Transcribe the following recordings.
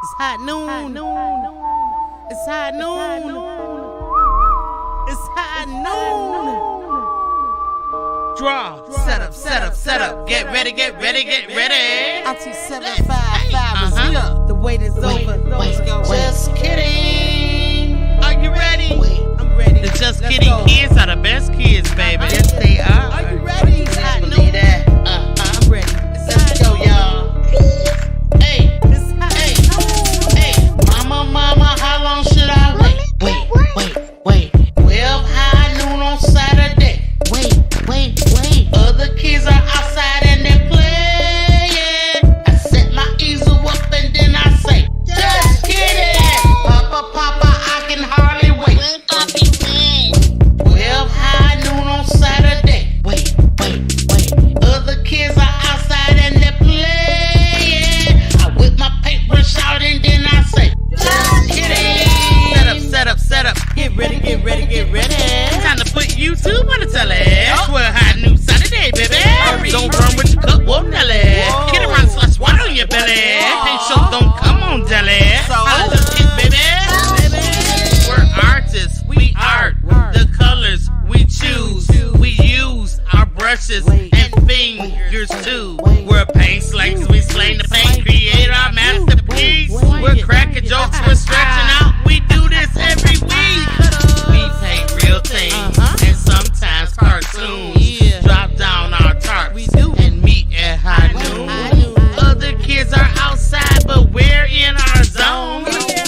It's hot noon. It's hot noon. It's hot noon. Draw. Set up. Get ready. ARTY 755 is here. The wait is over. Let's go. Just kidding. Are you ready? I'm ready. The Just Kidding kids are the best kids, baby. Yes, they are. Are you ready? It's hot Believe noon. that. I'm ready. Let's go, y'all. Hey, mama, how long should I wait? Wait. 12 high noon on Saturday. Wait. Other kids are outside and they're playing. I set my easel up and then I say, just kidding. Papa, I can hardly wait. 12 high noon on Saturday. Wait. Other kids are outside and they're playing. I whip my paintbrush out and then I say, just kidding. Set up. Get ready. Time to put YouTube on the telly. 12 high noon Saturday, baby. Don't run with your cup, whoa, Nelly. Get around, slush water on your belly. Paint shows don't come on, deli. I just hit, baby. We're artists, we art. The colors we choose. We use our brushes and fingers too. We're paint slangs, we slang the paint, create our masterpiece. We're cracking jokes, we're stretching out. We do this every week. We paint real things and sometimes cartoons. Drop down our tarps and meet at high noon. Other kids are outside, but we're in our zone.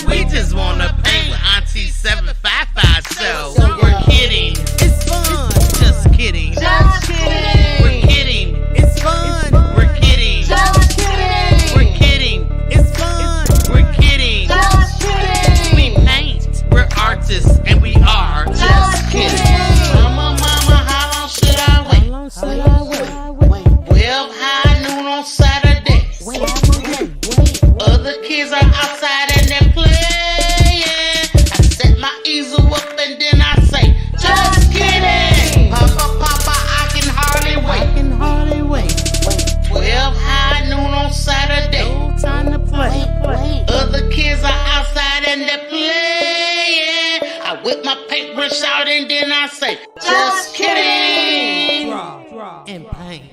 We just wanna paint with ARTY 755, so we're kidding. It's fun. Just kidding. We're kidding. It's fun. We're kidding. We're kidding. It's fun. We're kidding. We paint. We're artists and we are just kidding. Mama, how long should I wait? 12 high noon on Saturday. Other kids are outside and they're playing. I set my easel up and then I say, just kidding. Papa, I can hardly wait. 12 high noon on Saturday. No time to play. Other kids are outside and they're playing. I whip my paintbrush out and then I say, just kidding. Draw. And paint.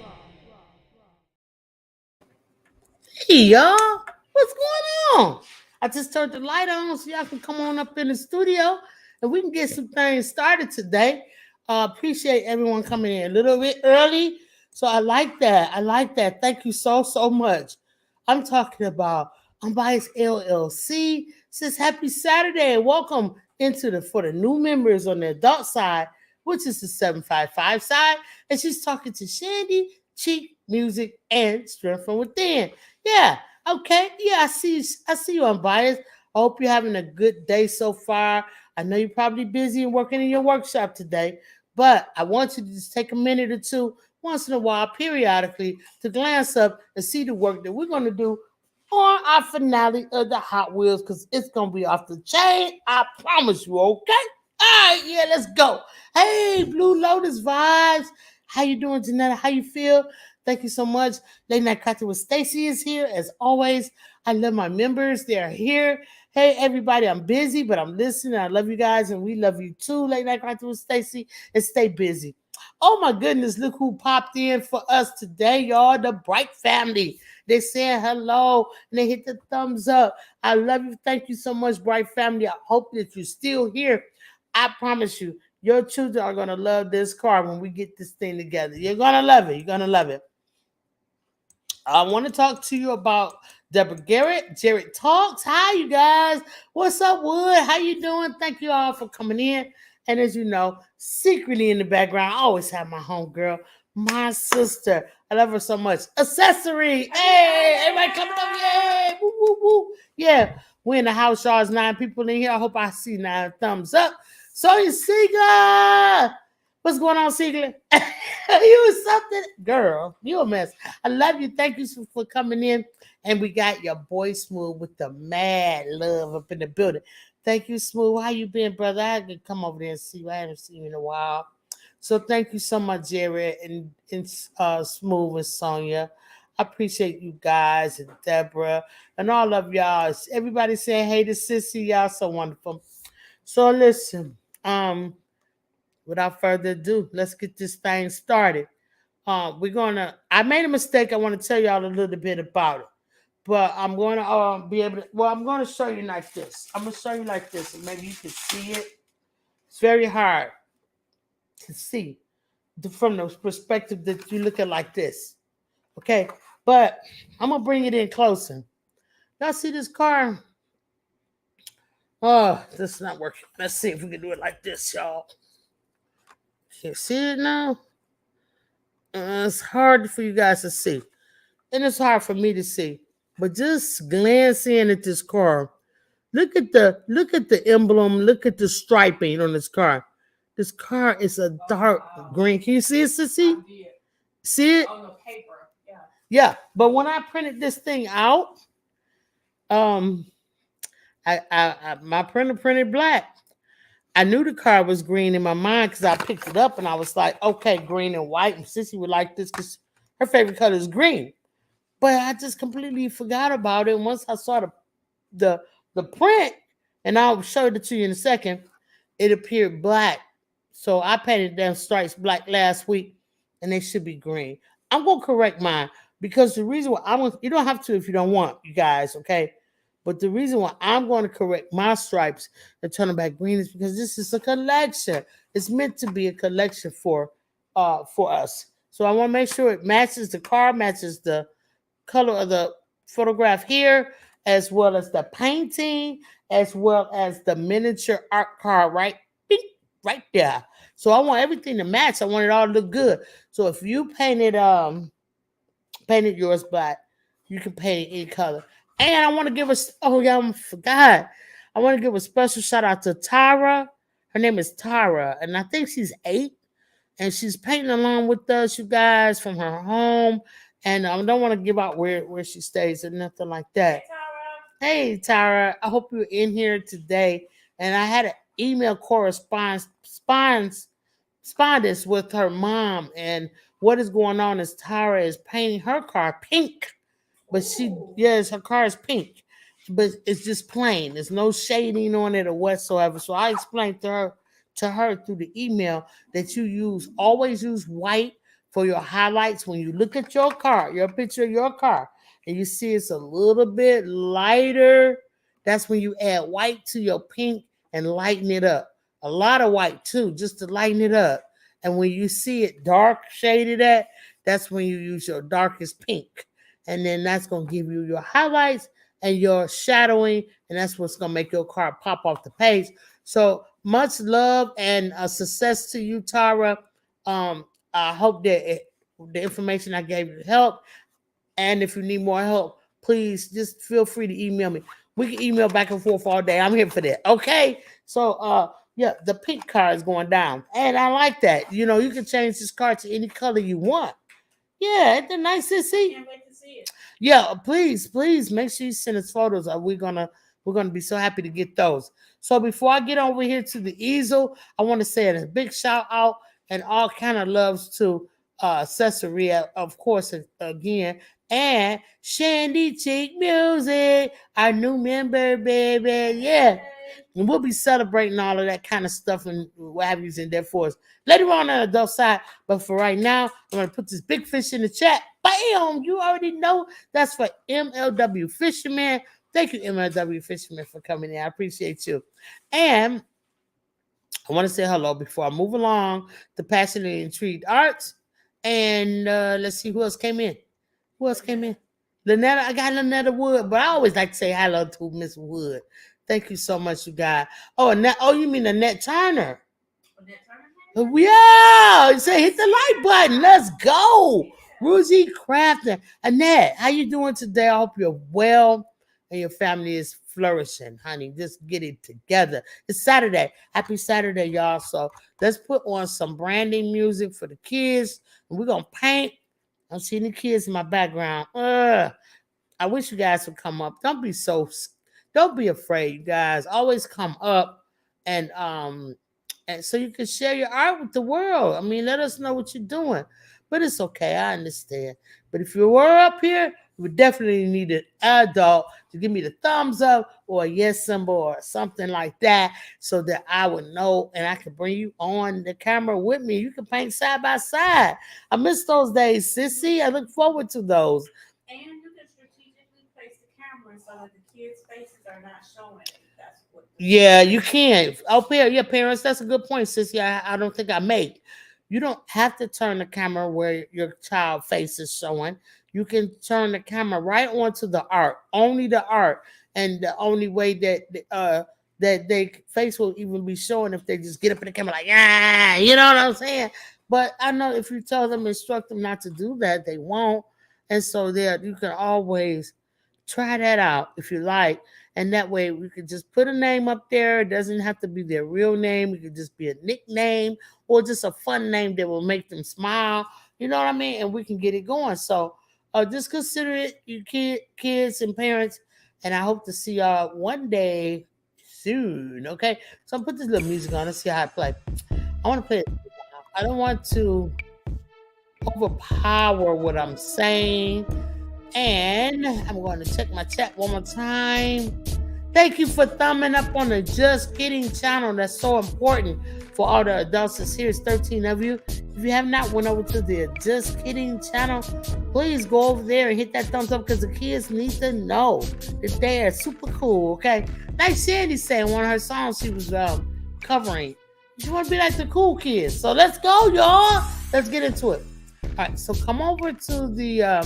Hey, y'all. What's going on? I just turned the light on so y'all can come on up in the studio and we can get some things started today. Appreciate everyone coming in a little bit early. So I like that. Thank you so much. I'm talking about Unbiased LLC. Says happy Saturday and welcome for the new members on the adult side, which is the 755 side. And she's talking to Shandy, Cheek, Music, and Strength from Within. Yeah, okay. Yeah, I see you, Unbiased. I hope you're having a good day so far. I know you're probably busy and working in your workshop today, but I want you to just take a minute or two once in a while, periodically, to glance up and see the work that we're going to do on our finale of the Hot Wheels, because it's going to be off the chain. I promise you, okay? All right, yeah, let's go. Hey, Blue Lotus Vibes. How you doing, Janetta? How you feel? Thank you so much. Late Night Cocktail with Stacy is here, as always. I love my members. They are here. Hey, everybody, I'm busy, but I'm listening. I love you guys, and we love you too, Late Night Cocktail with Stacy, and stay busy. Oh, my goodness, look who popped in for us today, y'all, the Bright family. They said hello, and they hit the thumbs up. I love you. Thank you so much, Bright family. I hope that you're still here. I promise you, your children are going to love this car when we get this thing together. You're going to love it. I want to talk to you about Deborah Garrett. Jared Talks. Hi, you guys. What's up, Wood? How you doing? Thank you all for coming in. And as you know, secretly in the background, I always have my homegirl, my sister. I love her so much. Accessory. Hey, everybody coming up. Yay. Woo, woo, woo. Yeah, we're in the house, y'all. There's 9 people in here. I hope I see 9 thumbs up. Sonya Siegler. What's going on, Siegler? You was something. Girl, you a mess. I love you. Thank you for coming in. And we got your boy Smooth with the mad love up in the building. Thank you, Smooth. How you been, brother? I had to come over there and see you. I haven't seen you in a while. So thank you so much, Jared and Smooth and Sonya. I appreciate you guys and Deborah and all of y'all. Everybody saying hey to Sissy, y'all so wonderful. So listen, without further ado, let's get this thing started. I made a mistake. I want to tell y'all a little bit about it. But I'm going to be able to, well, I'm going to show you like this. I'm going to show you like this, and maybe you can see it. It's very hard to see from the perspective that you look at like this. Okay, but I'm gonna bring it in closer. Y'all see this car? Oh, this is not working. Let's see if we can do it like this, y'all. You see it now? It's hard for you guys to see, and it's hard for me to see. But just glance in at this car. Look at the emblem. Look at the striping on this car. This car is a dark green. Can you see it, Sissy? See it? On the paper, yeah. Yeah. But when I printed this thing out, um, my printer printed black. I knew the car was green in my mind because I picked it up and I was like, okay, green and white. And Sissy would like this because her favorite color is green. But I just completely forgot about it. And once I saw the print, and I'll show it to you in a second, it appeared black. So I painted them stripes black last week, and they should be green. I'm gonna correct mine because the reason why you don't have to if you don't want, you guys, okay? But the reason why I'm going to correct my stripes and turn them back green is because this is a collection. It's meant to be a collection for us. So I want to make sure it matches the car, matches the color of the photograph here, as well as the painting, as well as the miniature art card right there. So I want everything to match. I want it all to look good. So if you painted yours black, you can paint it any color. And I want to give us I forgot. I want to give a special shout out to Tara. Her name is Tara, and I think she's 8, and she's painting along with us, you guys, from her home. And I don't want to give out where she stays or nothing like that. Hey, Tara, I hope you're in here today. And I had an email correspondence with her mom. And what is going on is Tara is painting her car pink. But yes, her car is pink. But it's just plain. There's no shading on it or whatsoever. So I explained to her through the email that always use white for your highlights. When you look at your car, your picture of your car, and you see it's a little bit lighter, that's when you add white to your pink and lighten it up. A lot of white too, just to lighten it up. And when you see it dark shaded that's when you use your darkest pink. And then that's going to give you your highlights and your shadowing, and that's what's going to make your car pop off the page. So much love and success to you, Tara. I hope that the information I gave you helped. And if you need more help, please just feel free to email me. We can email back and forth all day. I'm here for that. Okay. So yeah, the pink car is going down. And I like that. You can change this car to any color you want. Yeah, isn't it nice to see? Can't wait to see it. Yeah, please make sure you send us photos. We're gonna be so happy to get those. So before I get over here to the easel, I want to say a big shout out and all kind of loves to Caesarea, of course, again, and Shandy Cheek Music, our new member, baby. Yeah. And we'll be celebrating all of that kind of stuff and what have you in there for us later on the adult side. But for right now, I'm going to put this big fish in the chat. Bam! You already know that's for MLW Fisherman. Thank you, MLW Fisherman, for coming in. I appreciate you. And I want to say hello before I move along to Passionately Intrigued Arts. And let's see who else came in. Who else came in? Lynetta. I got Lynetta Wood, but I always like to say hello to Miss Wood. Thank you so much, you guys. Oh, you mean Annette Turner? Yeah, say hit the like button. Let's go. Ruzy Crafton. Annette, how you doing today? I hope you're well and your family is flourishing, honey. Just get it together. It's Saturday. Happy Saturday, y'all. So let's put on some branding music for the kids. And we're going to paint. I'm seeing the kids in my background. I wish you guys would come up. Don't be afraid, you guys. Always come up and so you can share your art with the world. I mean, let us know what you're doing. but it's okay. I understand. But if you were up here, you would definitely need an adult to give me the thumbs up or a yes symbol or something like that so that I would know and I can bring you on the camera with me. You can paint side by side. I miss those days, sissy. I look forward to those. And you can strategically place the camera so that the kids' faces are not showing. That's what. Yeah, you can. Oh, yeah, parents, that's a good point, sissy. I don't think I make. You don't have to turn the camera where your child face is showing. You can turn the camera right onto the art, only the art, and the only way that they face will even be showing if they just get up in the camera like, yeah, you know what I'm saying? But I know if you tell them, instruct them not to do that, they won't. And so there, you can always try that out if you like. And that way we could just put a name up there. It doesn't have to be their real name. It could just be a nickname or just a fun name that will make them smile. You know what I mean? And we can get it going. So just consider it, you kids and parents. And I hope to see y'all one day soon. Okay. So I'll put this little music on. Let's see how I play. I want to play it. I don't want to overpower what I'm saying. And I'm going to check my chat one more time. Thank you for thumbing up on the Just Kidding channel. That's so important for all the adults that's here. It's 13 of you. If you have not went over to the Just Kidding channel, please go over there and hit that thumbs up because the kids need to know that they are super cool, okay? Like Sandy said, one of her songs she was covering. She want to be like the cool kids. So let's go, y'all. Let's get into it. All right, so come over to the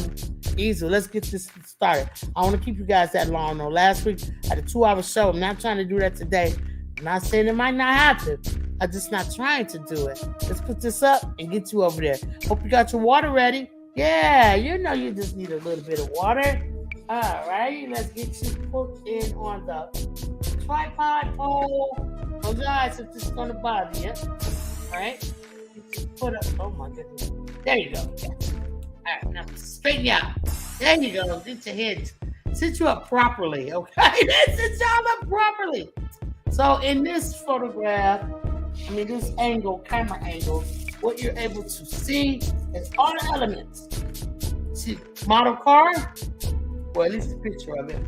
easel. Let's get this started. I want to keep you guys that long. No, last week I had a 2-hour show. I'm not trying to do that today. I'm not saying it might not happen. I'm just not trying to do it. Let's put this up and get you over there. Hope you got your water ready. Yeah, you know you just need a little bit of water. All right, let's get you put in on the tripod pole. Close your eyes if this is going to bother you. All right, put up. Oh my goodness. There you go. Yeah. All right, now straighten you out. There you go. Get your head. Sit you up properly, okay? Sit y'all up properly. So in this photograph, this angle, camera angle, what you're able to see is all the elements. See, model car, or at least a picture of it.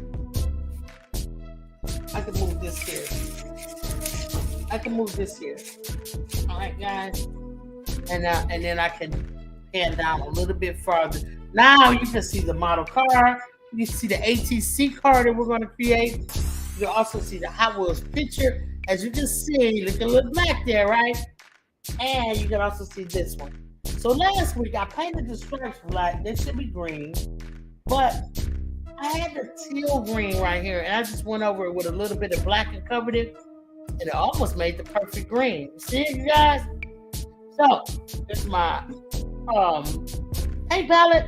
I can move this here. All right, guys. And then I can pan down a little bit farther. Now you can see the model car. You see the ATC car that we're going to create. You can also see the Hot Wheels picture. As you can see, look a little black there, right? And you can also see this one. So last week I painted the stripes black. They should be green, but I had the teal green right here, and I just went over it with a little bit of black and covered it, and it almost made the perfect green. You see it, you guys? So this is my paint palette.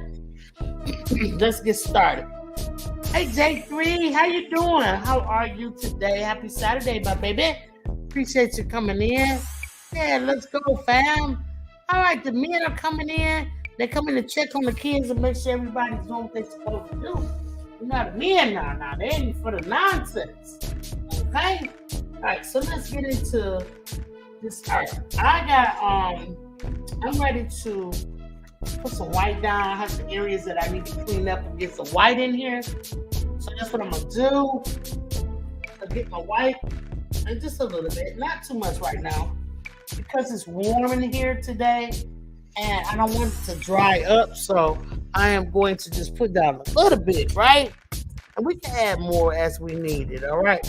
Let's get started. Hey J3, how you doing? How are you today? Happy Saturday, my baby. Appreciate you coming in. Yeah, let's go, fam. All right, the men are coming in. They're coming to check on the kids and make sure everybody's doing what they're supposed to do. You know the men now. They ain't for the nonsense. Okay? All right, so let's get into this art. I'm ready to put some white down. I have some areas that I need to clean up and get some white in here. So that's what I'm gonna do. I'll get my white and just a little bit, not too much right now, because it's warm in here today and I don't want it to dry up. So I am going to just put down a little bit, right? And we can add more as we need it, all right?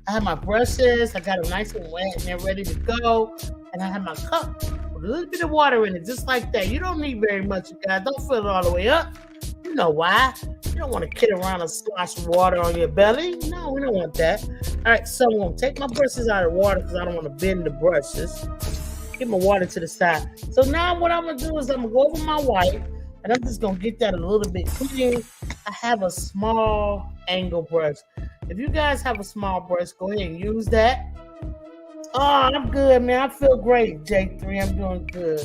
I have my brushes. I got them nice and wet and they're ready to go. And I have my cup with a little bit of water in it, just like that. You don't need very much, you guys. Don't fill it all the way up. You know why? You don't want to kid around and slosh water on your belly. No, we don't want that. All right, so I'm going to take my brushes out of the water because I don't want to bend the brushes. Get my water to the side. So now what I'm going to do is I'm going to go over my white, and I'm just going to get that a little bit clean. I have a small angle brush. If you guys have a small brush, go ahead and use that. Oh, I'm good, man. I feel great, J3. I'm doing good.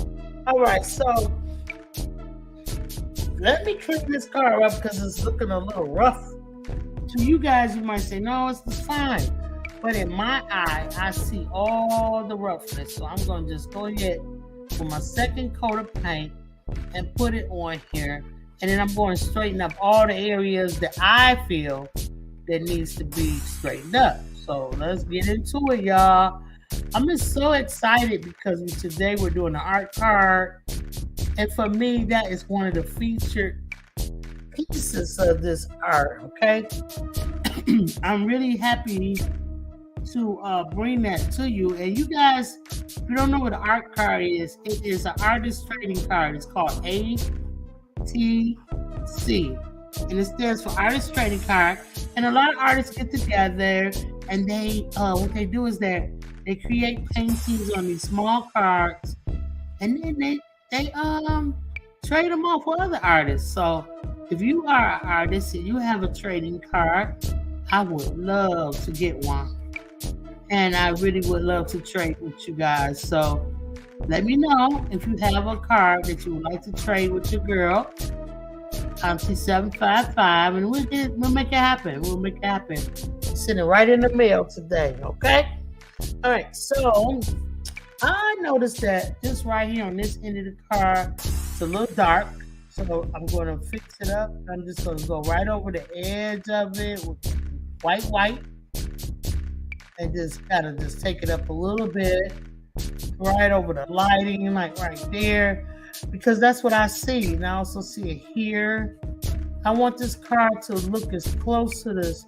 All right, so let me clean this car up because it's looking a little rough. To you guys, you might say, no, it's fine. But in my eye, I see all the roughness. So I'm going to just go ahead with my second coat of paint and put it on here. And then I'm going to straighten up all the areas that I feel that needs to be straightened up. So let's get into it, y'all. I'm just so excited because today we're doing the art card. And for me, that is one of the featured pieces of this art, okay? I'm really happy to bring that to you. And you guys, if you don't know what an art card is, it is an artist trading card. It's called ATC, and it stands for artist trading card. And a lot of artists get together, and they what they do is that they create paintings on these small cards, and then they trade them off with other artists. So if you are an artist and you have a trading card, I would love to get one. And I really would love to trade with you guys. So let me know if you have a card that you would like to trade with your girl. T755, and we'll make it happen. We'll make it happen. Send it right in the mail today, okay? All right, so I noticed that just right here on this end of the card, it's a little dark. So I'm going to fix it up. I'm just going to go right over the edge of it with white. And just kind of just take it up a little bit, right over the lighting, like right there, because that's what I see. And I also see it here. I want this card to look as close to this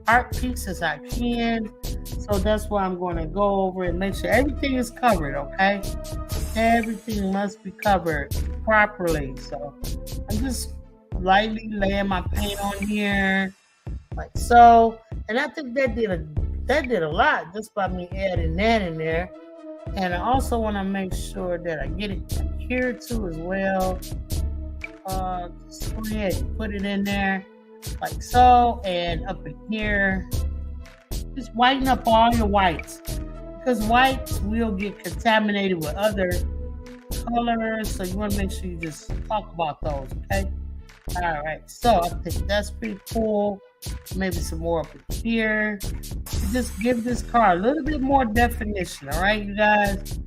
art piece as I can. So that's why I'm going to go over and make sure everything is covered, okay? Everything must be covered properly. So I'm just lightly laying my paint on here, like so. And I think that did a lot just by me adding that in there. And I also want to make sure that I get it here too as well. Just go ahead and put it in there like so, and up in here. Just whiten up all your whites, because whites will get contaminated with other colors. So you want to make sure you just talk about those, okay? All right, so I think that's pretty cool. Maybe some more up here. Just give this card a little bit more definition, all right, you guys?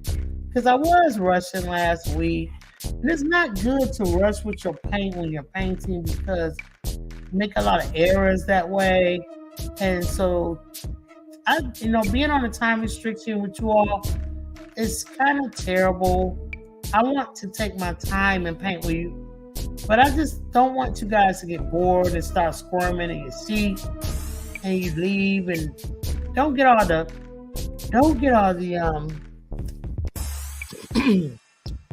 Because I was rushing last week. And it's not good to rush with your paint when you're painting, because you make a lot of errors that way. And so, being on a time restriction with you all is kind of terrible. I want to take my time and paint with you, but I just don't want you guys to get bored and start squirming in your seat and you leave and don't get all the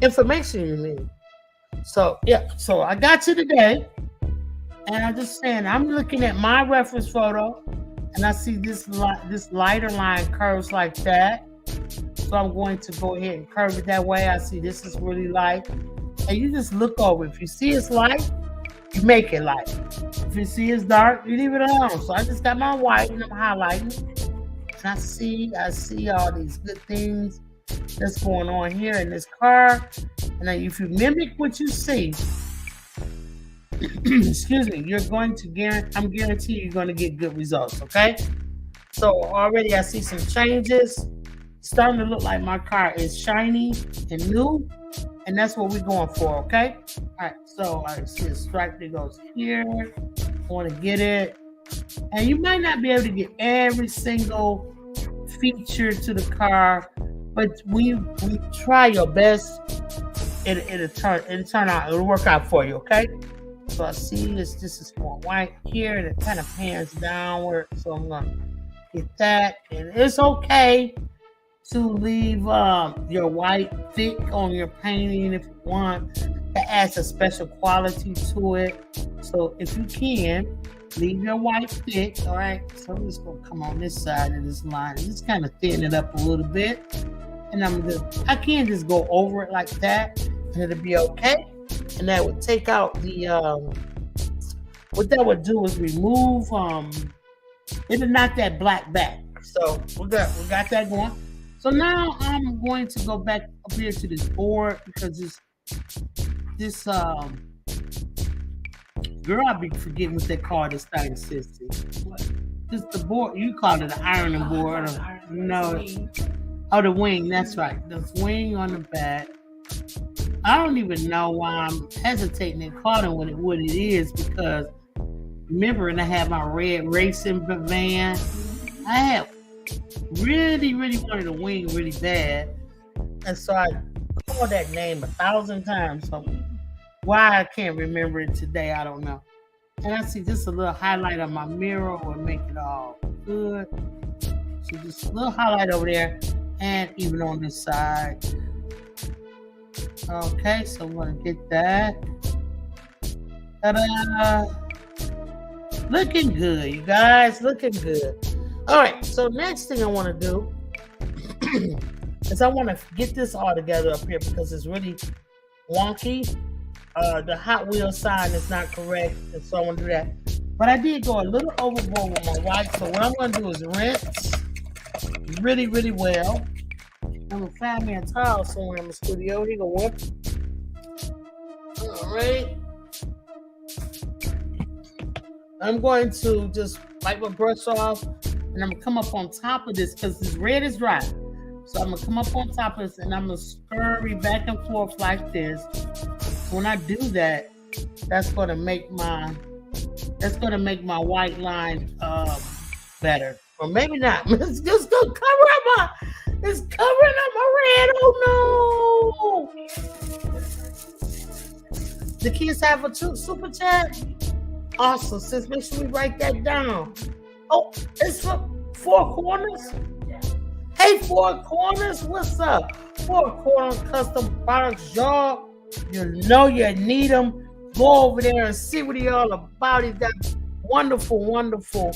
information you need. So so I got you today, and I'm just saying, I'm looking at my reference photo and I see this lighter line curves like that. So I'm going to go ahead and curve it that way. I see this is really light. And you just look over. If you see it's light, you make it light. If you see it's dark, you leave it alone. So I just got my white and I'm highlighting. And I see all these good things that's going on here in this car. And then if you mimic what you see, excuse me, I'm guaranteed you're going to get good results, okay? So already I see some changes. Starting to look like my car is shiny and new. And that's what we're going for, okay? All right, so I see a stripe that goes here. I want to get it. And you might not be able to get every single feature to the car, but when you try your best, it'll turn out, it'll work out for you, okay? So I see this is more white here, and it kind of pans downward. So I'm going to get that. And it's okay to leave your white thick on your painting if you want. That adds a special quality to it. So if you can, leave your white thick, all right? So I'm just gonna come on this side of this line and just kind of thin it up a little bit. And I can just go over it like that, and it'll be okay. And that would take out the, what that would do is remove, it'll knock that black back. So we got that going. So now I'm going to go back up here to this board, because this girl, I be forgetting what they call this thing, sister. Just the board, you call it an ironing board. The wing, that's right. The wing on the back. I don't even know why I'm hesitating and calling what it is, because remembering I had my red racing van. I had really wanted to wing really bad. And so I called that name 1,000 times. So why I can't remember it today, I don't know. And I see just a little highlight on my mirror will make it all good. So just a little highlight over there, and even on this side. Okay, so I'm gonna get that. Ta-da! Looking good, you guys, looking good. All right, so next thing I want to do is I want to get this all together up here because it's really wonky. The Hot Wheels sign is not correct, and so I want to do that. But I did go a little overboard with my white, so what I'm going to do is rinse really well. I'm going to find me a towel somewhere in the studio. Here you go, whip. All right. I'm going to just wipe my brush off, and I'm going to come up on top of this because this red is dry. So I'm going to come up on top of this, and I'm going to scurry back and forth like this. When I do that, that's going to make my white line better. Or maybe not. It's just going to it's covering up my red. Oh no! The kids have a super chat? Awesome, sis. Make sure we write that down. Oh, it's for Four Corners? Hey, Four Corners, what's up? Four Corners Custom Products, y'all. You know you need them. Go over there and see what he all about. He's got wonderful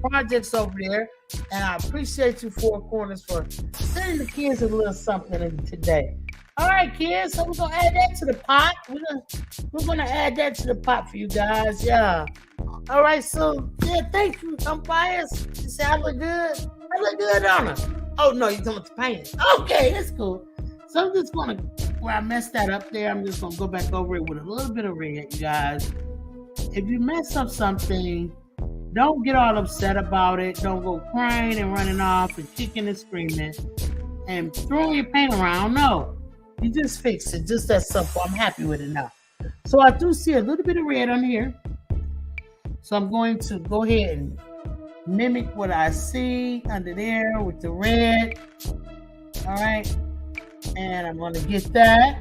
projects over there. And I appreciate you, Four Corners, for sending the kids a little something today. All right, kids, so we're going to add that to the pot. We're gonna add that to the pot for you guys, yeah. All right, so, yeah, thank you, umpires. You say I look good? I look good, don't I? Oh, no, you're talking about the painting. Okay, that's cool. So I'm just going to, where I messed that up there, I'm just going to go back over it with a little bit of red, you guys. If you mess up something, don't get all upset about it. Don't go crying and running off and kicking and screaming and throwing your paint around. No, you just fix it. Just that simple. I'm happy with it now. So I do see a little bit of red on here. So I'm going to go ahead and mimic what I see under there with the red. All right. And I'm going to get that.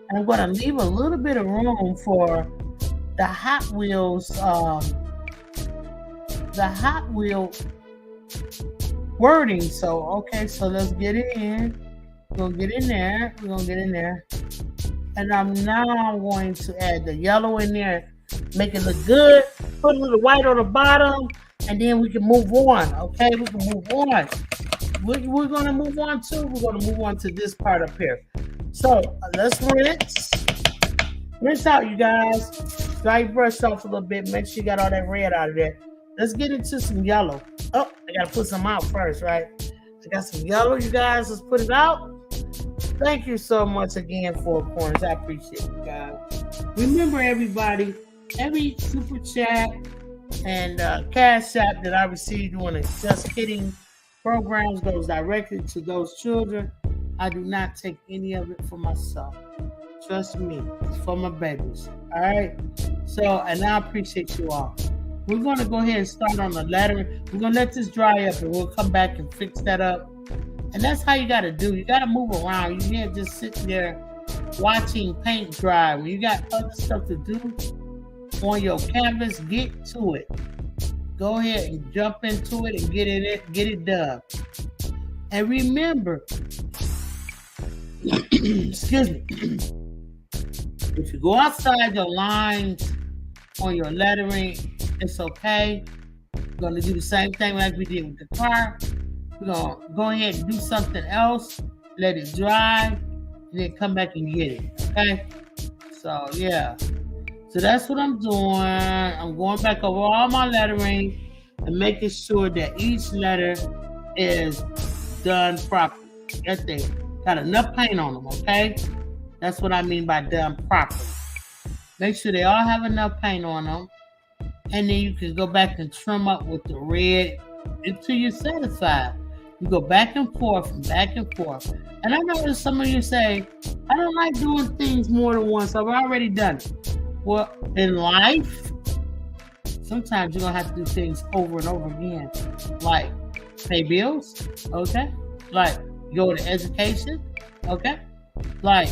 And I'm going to leave a little bit of room for the Hot Wheels, wording. So, okay, so let's get it in. We're going to get in there. And I'm going to add the yellow in there, make it look good. Put a little white on the bottom, and then we can move on. Okay, we can move on. We're going to move on to, this part up here. So, let's rinse. Rinse out, you guys. Dry your brush off a little bit. Make sure you got all that red out of there. Let's get into some yellow. Oh, I got to put some out first, right? I got some yellow, you guys. Let's put it out. Thank you so much again, Four Corners. I appreciate you guys. Remember, everybody, every super chat and cash app that I received on the Just Kidding programs goes directly to those children. I do not take any of it for myself. Trust me, it's for my babies. All right? So, and I appreciate you all. We're going to go ahead and start on the lettering. We're going to let this dry up, and we'll come back and fix that up. And that's how you got to do. You got to move around. You can't just sit there watching paint dry. When you got other stuff to do on your canvas, get to it. Go ahead and jump into it and get it done. And remember, excuse me, if you go outside the lines on your lettering, it's okay. We're going to do the same thing like we did with the car. We're going to go ahead and do something else, let it dry, and then come back and get it, okay? So, yeah. So that's what I'm doing. I'm going back over all my lettering and making sure that each letter is done properly. That they got enough paint on them, okay? That's what I mean by done properly. Make sure they all have enough paint on them. And then you can go back and trim up with the red until you're satisfied. You go back and forth and back and forth. And I know some of you say, I don't like doing things more than once. I've already done it. Well, in life, sometimes you're going to have to do things over and over again. Like pay bills, okay? Like go to education, okay? Like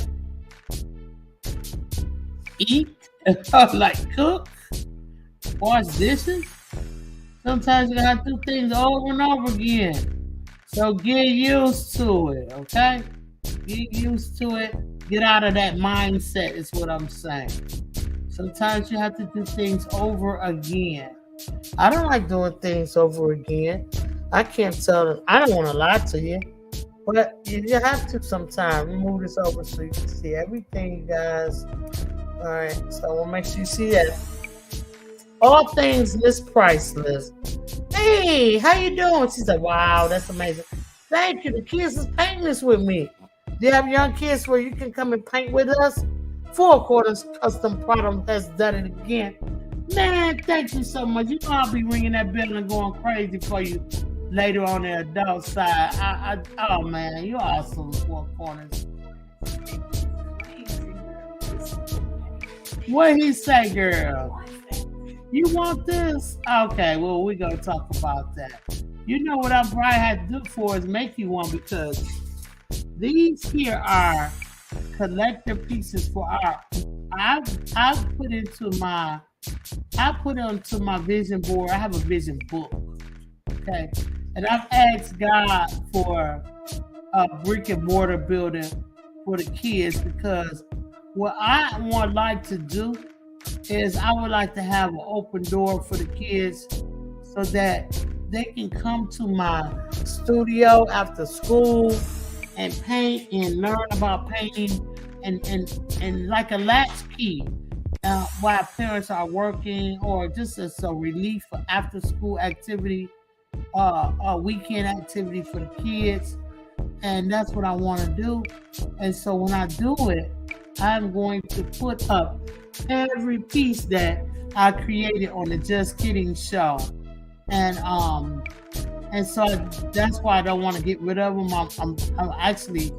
eat, like cook, wash dishes. Sometimes you're going to have to do things over and over again. So get used to it, okay? Get used to it. Get out of that mindset is what I'm saying. Sometimes you have to do things over again. I don't like doing things over again. I can't tell them. I don't want to lie to you. But you have to sometimes. Move this over so you can see everything, you guys. All right, so I want to make sure you see that. All things Miss Priceless. Hey, how you doing? She said, wow, that's amazing. Thank you. The kids is painting this with me. Do you have young kids where you can come and paint with us? 4 Quarters Custom Product has done it again. Man, thank you so much. You know I'll be ringing that bell and going crazy for you later on the adult side. Oh, man, you're awesome, 4 Corners. What he say, girl? You want this? Okay, well, we're going to talk about that. You know what I probably had to do for is make you one, because these here are collector pieces for art. I put onto my vision board. I have a vision book. Okay. And I've asked God for a brick and mortar building for the kids, because what I would like to do is I would like to have an open door for the kids so that they can come to my studio after school and paint and learn about painting and like a latchkey while parents are working, or just as a relief for after school activity, a weekend activity for the kids. And that's what I want to do. And so when I do it, I'm going to put up every piece that I created on the Just Kidding show. And so that's why I don't want to get rid of them. I'm actually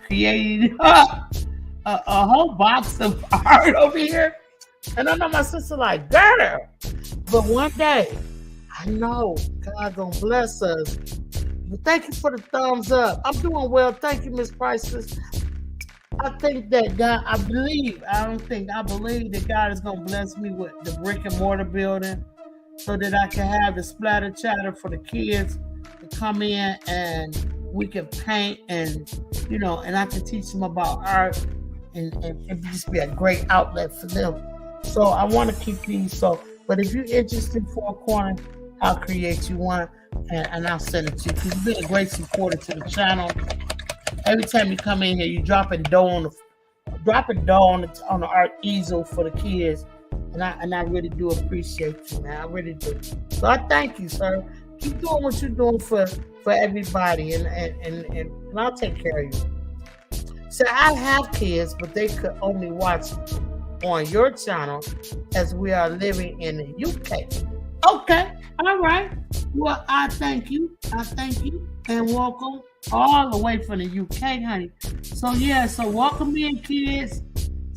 creating a whole box of art over here. And I know my sister like, girl. But one day, I know God gonna bless us. But thank you for the thumbs up. I'm doing well. Thank you, Miss Priceless. I think that God, I believe that God is gonna bless me with the brick and mortar building, so that I can have the splatter chatter for the kids to come in and we can paint, and and I can teach them about art, and it just be a great outlet for them. So I want to keep these. So, but if you're interested for a corner, I'll create you one and I'll send it to you, because you've been a great supporter to the channel. Every time you come in here, you dropping dough on the art easel for the kids. And I really do appreciate you, man. I really do. So I thank you, sir. Keep doing what you're doing for everybody, and I'll take care of you. So I have kids, but they could only watch on your channel, as we are living in the UK. Okay, all right. Well, I thank you, and welcome all the way from the UK, honey. So yeah, so welcome in, kids.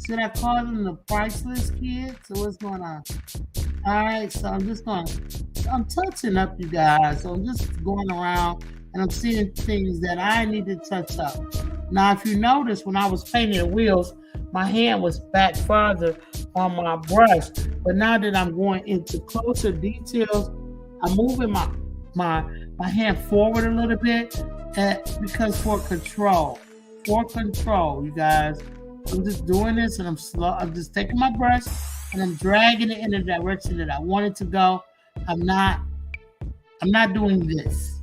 Should I call them the priceless kids? So what's going on? All right, so I'm touching up, you guys. So I'm just going around and I'm seeing things that I need to touch up. Now, if you notice, when I was painting the wheels, my hand was back farther on my brush. But now that I'm going into closer details, I'm moving my hand forward a little bit, because for control, you guys. I'm just doing this, and I'm slow. I'm just taking my brush and I'm dragging it in the direction that I want it to go. I'm not doing this.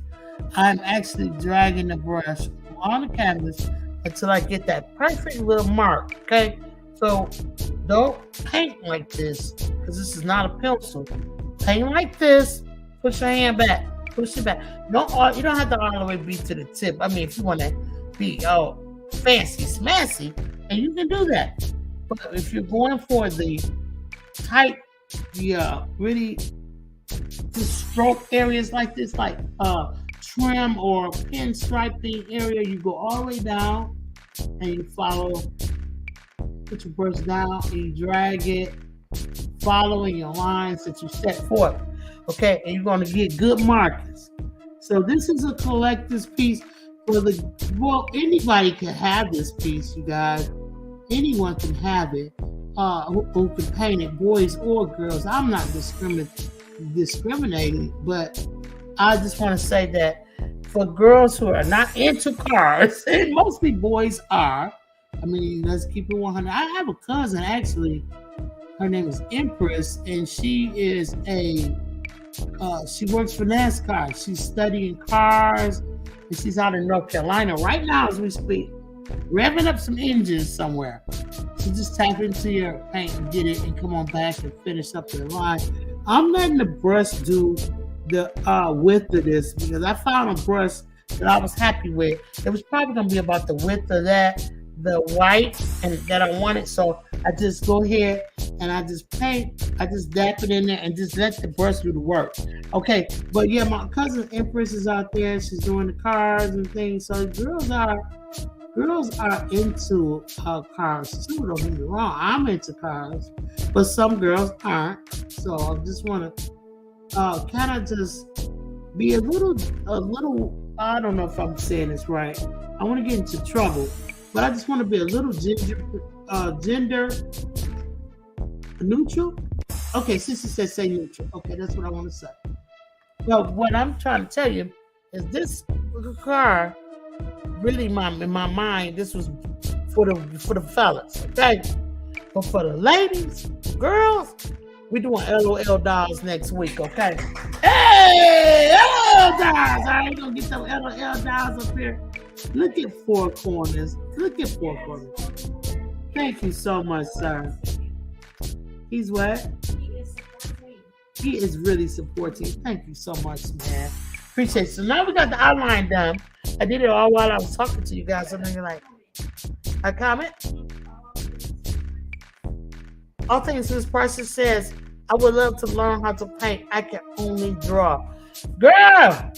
I'm actually dragging the brush on the canvas until I get that perfect little mark. Okay, so don't paint like this, because this is not a pencil. Paint like this. Push your hand back. Push it back. You don't have to all the way be to the tip. I mean, if you want to be fancy smassy, and you can do that. But if you're going for the tight, really just stroke areas like this, like trim or pinstriping area, you go all the way down and you follow, put your brush down and you drag it, following your lines that you set forth. Okay, and you're going to get good markers. So this is a collector's piece for well, anybody can have this piece, you guys. Anyone can have it who can paint it, boys or girls. I'm not discriminating, but I just want to say that for girls who are not into cars, and mostly boys are, I mean, let's keep it 100. I have a cousin, actually. Her name is Empress, and she is she works for NASCAR. She's studying cars, and she's out in North Carolina right now as we speak, revving up some engines somewhere. So just tap into your paint and get it and come on back and finish up the line. I'm letting the brush do the width of this because I found a brush that I was happy with. It was probably going to be about the width of that, the white, and that I wanted. So I just go ahead and I just paint. I just dap it in there and just let the brush do the work. Okay, but yeah, my cousin Empress is out there. She's doing the cars and things. So girls are into cars too. Don't get me wrong. I'm into cars, but some girls aren't. So I just want to kind of just be a little. I don't know if I'm saying this right. I want to get into trouble, but I just want to be a little gender neutral. Okay, Sissy says say neutral. Okay, that's what I want to say. But what I'm trying to tell you is this car. Really, in my mind, this was for the fellas, okay? But for the ladies, girls, we're doing LOL dolls next week, okay? Hey, LOL dolls! I ain't gonna get some LOL dolls up here. Look at four corners. Thank you so much, sir. He's what? He is really supporting. Thank you so much, man. Appreciate it. So now we got the outline done. I did it all while I was talking to you guys. And then you're like, a comment? All things Miss Parsons says, I would love to learn how to paint. I can only draw. Girl! I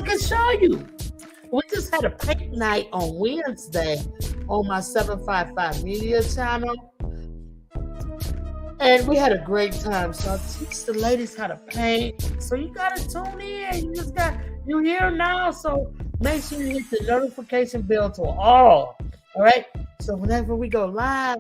can show you. We just had a paint night on Wednesday on my 755 Media channel. And we had a great time. So I teach the ladies how to paint. So you gotta tune in. You're here now. So make sure you hit the notification bell to all. All right. So whenever we go live,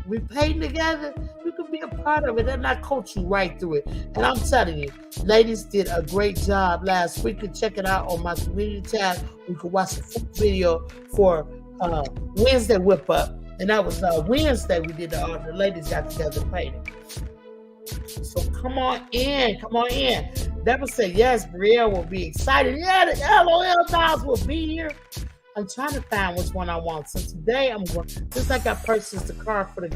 we paint together, you can be a part of it. And I coach you right through it. And I'm telling you, ladies did a great job last week. You can check it out on my community tab. You can watch the full video for Wednesday whip up. And that was Wednesday we did the ladies got together painting. So come on in. Deborah said, yes, Brielle will be excited. Yeah, the LOL dolls will be here. I'm trying to find which one I want. So today I'm going, just like I purchased the car for the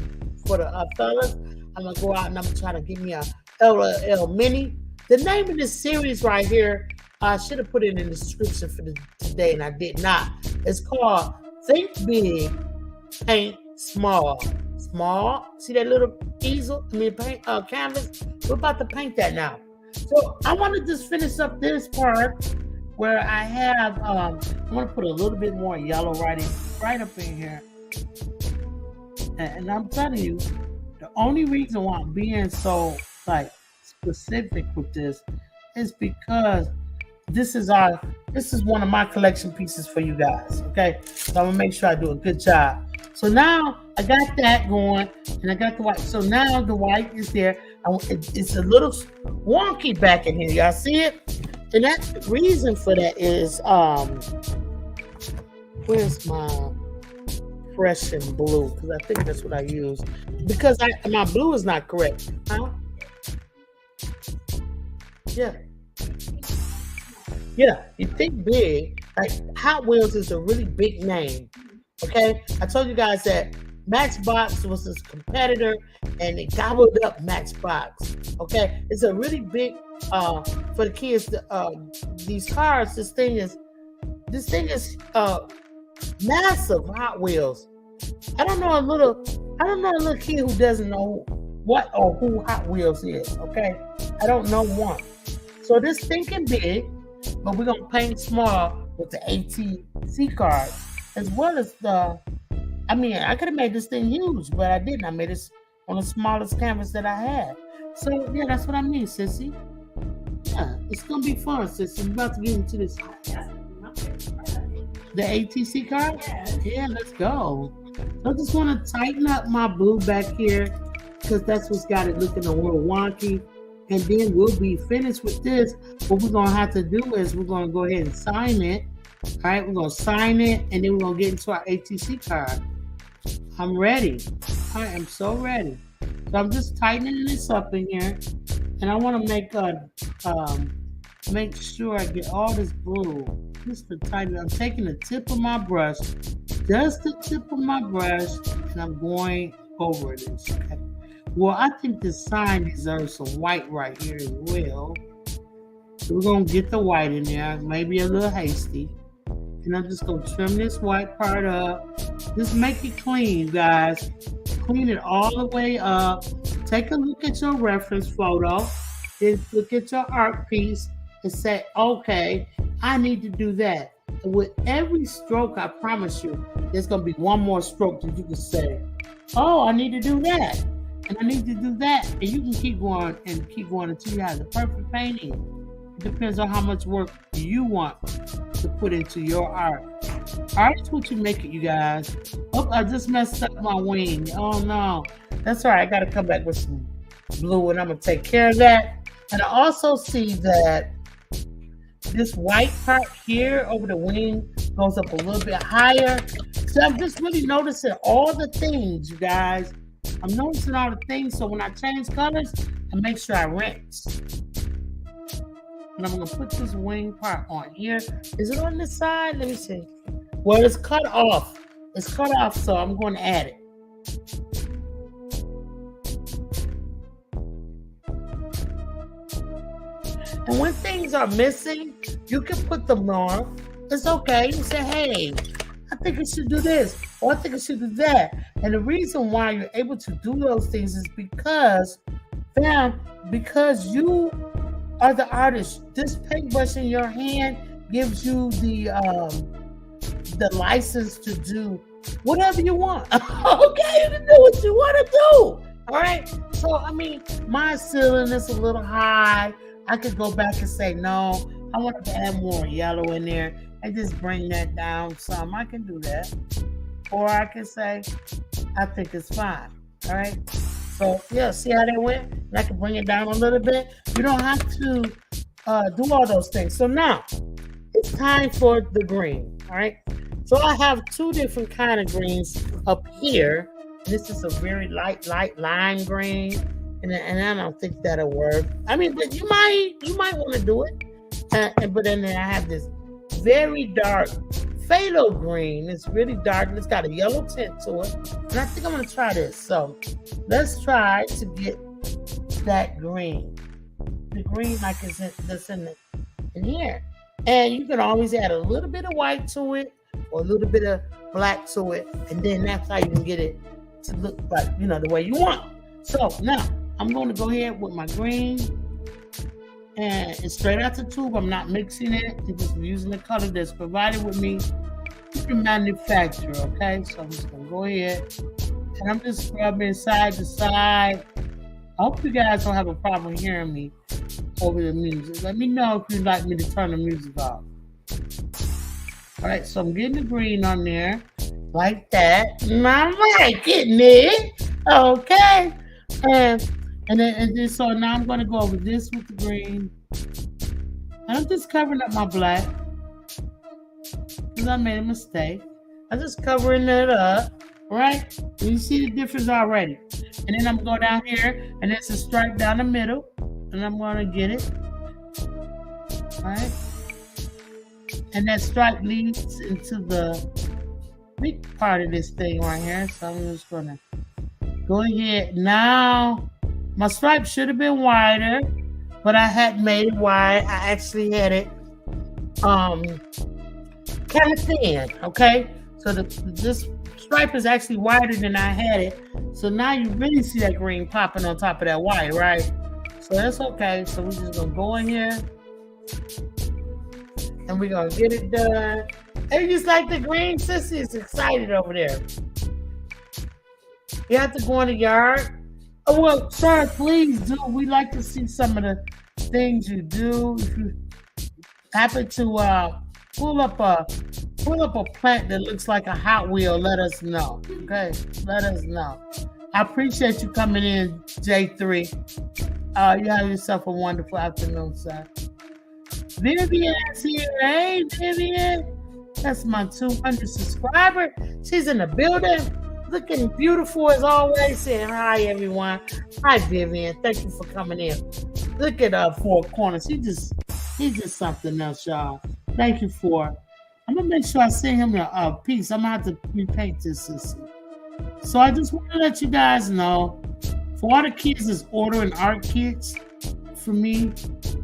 fellas, I'm going to go out and I'm going to try to give me a LOL Mini. The name of this series right here, I should have put it in the description for today and I did not. It's called Think Big, Paint Small. See that little easel? Paint canvas. We're about to paint that now. So I want to just finish up this part where I have. I'm gonna put a little bit more yellow right up in here. And I'm telling you, the only reason why I'm being so specific with this is because this is one of my collection pieces for you guys. Okay, so I'm gonna make sure I do a good job. So now I got that going, and I got the white. So now the white is there. It's a little wonky back in here. Y'all see it? And that reason for that is, where's my Prussian blue? Because I think that's what I use. Because my blue is not correct. Huh? Yeah. You think big. Like Hotwheels is a really big name. Okay, I told you guys that Matchbox was his competitor, and they gobbled up Matchbox. Okay, it's a really big for the kids. These cars, this thing is massive. Hot Wheels. I don't know a little kid who doesn't know what or who Hot Wheels is. Okay, I don't know one. So this Thinking Big but we're gonna paint small with the ATC card, as well as the. I mean, I could have made this thing huge, but I didn't. I made this on the smallest canvas that I had. So yeah, that's what I mean, sissy. Yeah, it's gonna be fun, sissy. We're about to get into this. The ATC card? Yeah, let's go. So I just want to tighten up my blue back here because that's what's got it looking a little wonky. And then we'll be finished with this. What we're going to have to do is we're going to go ahead and sign it. All right, we're going to sign it and then we're going to get into our ATC card. I'm ready. I am so ready. So I'm just tightening this up in here. And I want to make sure I get all this blue. Just to tighten it. I'm taking the tip of my brush, just the tip of my brush, and I'm going over this. Okay. Well, I think the sign deserves some white right here as well. So we're gonna get the white in there, maybe a little hasty. And I'm just gonna trim this white part up. Just make it clean, you guys. Clean it all the way up. Take a look at your reference photo. Then look at your art piece and say, okay, I need to do that. And with every stroke, I promise you, there's going to be one more stroke that you can say, oh, I need to do that. And I need to do that. And you can keep going until you have the perfect painting. It depends on how much work you want to put into your art. Art is what you make it, you guys. Oh, I just messed up my wing. Oh, no. That's all right. I got to come back with some blue, and I'm going to take care of that. And I also see that this white part here over the wing goes up a little bit higher. So I'm just really noticing all the things, you guys. I'm noticing all the things. So when I change colors, I make sure I rinse. And I'm going to put this wing part on here. Is it on this side? Let me see. Well, it's cut off. It's cut off, so I'm going to add it. And when things are missing, you can put them on. It's okay. You say, hey, I think I should do this, or I think I should do that. And the reason why you're able to do those things is because you are the artist. This paintbrush in your hand gives you the license to do whatever you want. Okay, you can do what you want to do. All right. So, I mean, my ceiling is a little high. I could go back and say, no, I want to add more yellow in there and just bring that down some. I can do that. Or I can say, I think it's fine. All right. So, yeah, see how that went? And I can bring it down a little bit. You don't have to do all those things. So now it's time for the green. All right. So I have two different kind of greens up here. This is a very light lime green. And I don't think that'll work. I mean, but you might want to do it. But then I have this very dark phthalo green. It's really dark. It's got a yellow tint to it. And I think I'm going to try this. So let's try to get that green. The green like that's in here. And you can always add a little bit of white to it or a little bit of black to it. And then that's how you can get it to look like, the way you want. So now I'm going to go ahead with my green, and it's straight out the tube. I'm not mixing it. I'm just using the color that's provided with me through the manufacturer, okay? So I'm just going to go ahead, and I'm just scrubbing side to side. I hope you guys don't have a problem hearing me over the music. Let me know if you'd like me to turn the music off. All right, so I'm getting the green on there like that. And I'm liking it, okay? And then so now I'm going to go over this with the green. And I'm just covering up my black because I made a mistake. I'm just covering it up, right? And you see the difference already. And then I'm going to go down here, and there's a stripe down the middle, and I'm going to get it, right? And that stripe leads into the big part of this thing right here. So I'm just going to go ahead now. My stripe should have been wider, but I hadn't made it wide. I actually had it kind of thin, okay? So this stripe is actually wider than I had it. So now you really see that green popping on top of that white, right? So that's okay. So we're just gonna go in here and we're gonna get it done. And just like the green sissy is excited over there. You have to go in the yard. Oh well, sir, please do. We like to see some of the things you do. If you happen to pull up a plant that looks like a Hot Wheel, let us know. Okay, let us know. I appreciate you coming in, J3. You have yourself a wonderful afternoon, sir. Vivian's here. Hey, Vivian. That's my 200 subscriber. She's in the building, looking beautiful as always. Saying hi, everyone. Hi, Vivian. Thank you for coming in. Look at Four Corners. He's just something else, y'all. Thank you for. I'm gonna make sure I send him a piece. I'm gonna have to repaint this. So I just want to let you guys know, for all the kids that's ordering art kits for me,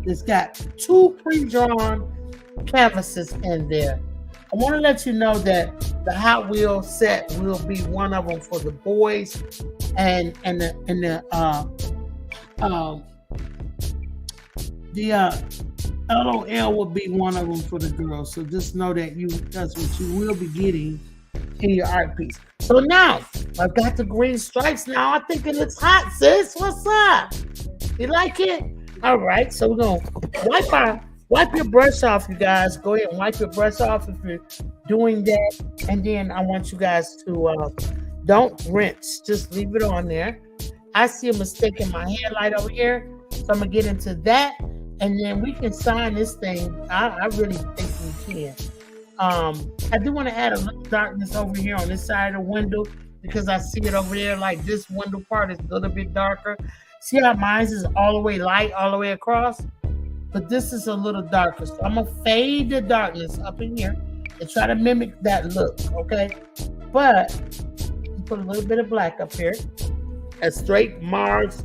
it's got 2 pre-drawn canvases in there. I want to let you know that the Hot Wheel set will be one of them for the boys, and the LOL will be one of them for the girls. So just know that that's what you will be getting in your art piece. So now I've got the green stripes. Now I'm thinking it's hot, sis. What's up? You like it? All right. So we're gonna wipe your brush off, you guys. Go ahead and wipe your brush off if you're doing that. And then I want you guys to don't rinse. Just leave it on there. I see a mistake in my headlight over here, so I'm gonna get into that, and then we can sign this thing. I really think we can. I do want to add a little darkness over here on this side of the window because I see it over there. Like this window part is a little bit darker. See how mine is all the way light all the way across? But this is a little darker. So I'm going to fade the darkness up in here and try to mimic that look, okay? But put a little bit of black up here. A straight Mars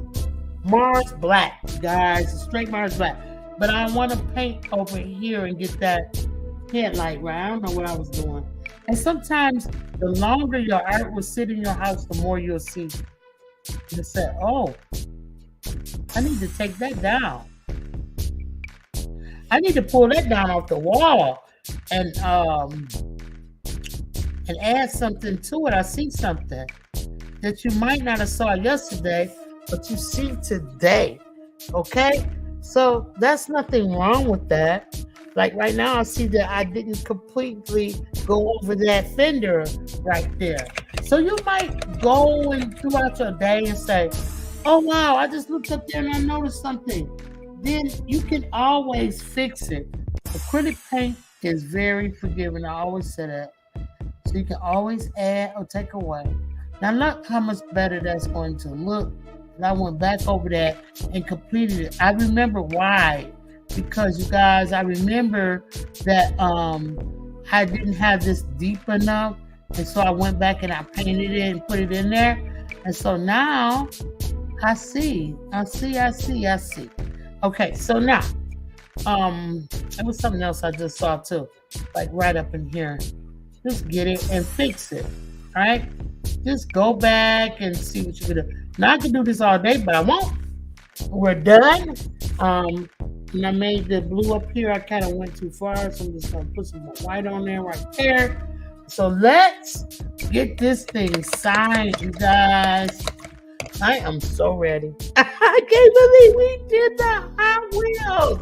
black, guys. A straight Mars black. But I want to paint over here and get that headlight right. I don't know what I was doing. And sometimes the longer your art will sit in your house, the more you'll see. You say, oh, I need to take that down. I need to pull that down off the wall and add something to it. I see something that you might not have saw yesterday, but you see today. Okay? So that's nothing wrong with that. Like right now, I see that I didn't completely go over that fender right there. So you might go and throughout your day and say, oh, wow, I just looked up there and I noticed something. Then you can always fix it. Acrylic paint is very forgiving. I always say that. So you can always add or take away. Now look how much better that's going to look. And I went back over that and completed it. I remember why. Because you guys, I remember that I didn't have this deep enough. And so I went back and I painted it and put it in there. And so now I see. Okay, so now, there was something else I just saw too, like right up in here. Just get it and fix it, all right? Just go back and see what you can do. Now I can do this all day, but I won't. We're done. And I made the blue up here. I kind of went too far, so I'm just gonna put some more white on there right there. So let's get this thing signed, you guys. I am so ready. I can't believe we did the Hot Wheels.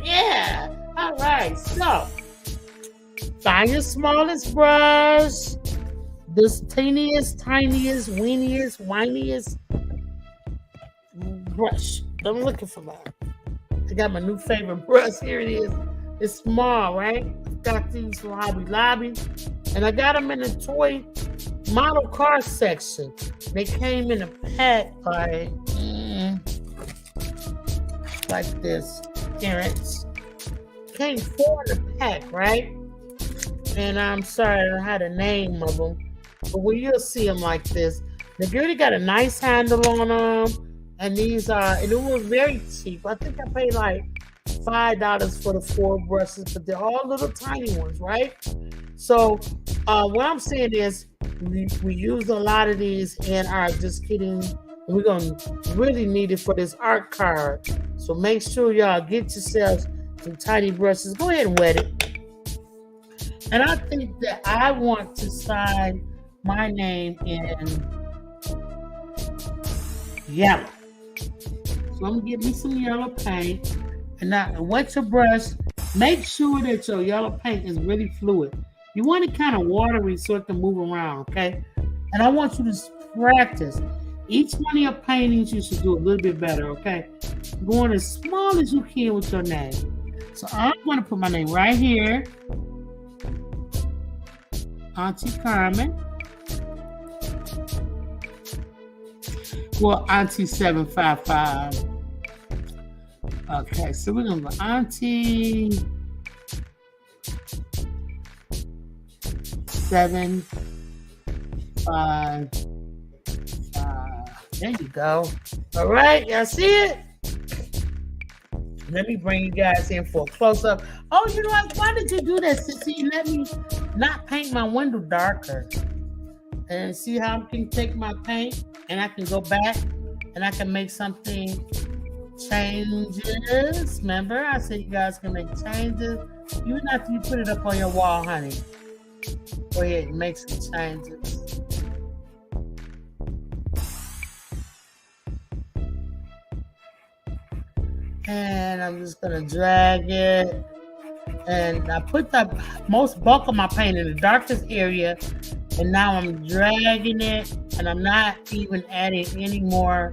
Yeah. All right, so find your smallest brush, this tiniest, weeniest, whiniest brush. I'm looking for that. I got my new favorite brush. Here it is. It's small, right? Got these from Hobby Lobby, and I got them in the toy model car section. They came in a pack like this. Appearance came 4 in a pack, right? And I'm sorry, I don't have the name of them, but you'll see them like this. They really got a nice handle on them. And these are, and it was very cheap. I think I paid like $5 for the 4 brushes, but they're all little tiny ones, right? So what I'm saying is we use a lot of these in our Just Kidding. We're going to really need it for this art card. So make sure y'all get yourselves some tiny brushes. Go ahead and wet it. And I think that I want to sign my name in yellow. So I'm gonna get me some yellow paint. And now wet your brush. Make sure that your yellow paint is really fluid. You want it kind of watery so it can move around, okay? And I want you to practice. Each one of your paintings, you should do a little bit better, okay? Going as small as you can with your name. So I'm going to put my name right here. Auntie Carmen. Well, Auntie 755. Okay, so we're going to go Auntie 755. There you go. All right, y'all see it? Let me bring you guys in for a close-up. Oh, you know what? Why did you do that, Sissy? Let me not paint my window darker. And see how I can take my paint and I can go back and I can make something changes. Remember, I said you guys can make changes. Even after you put it up on your wall, honey. Go ahead and make some changes. And I'm just gonna drag it. And I put the most bulk of my paint in the darkest area. And now I'm dragging it. And I'm not even adding any more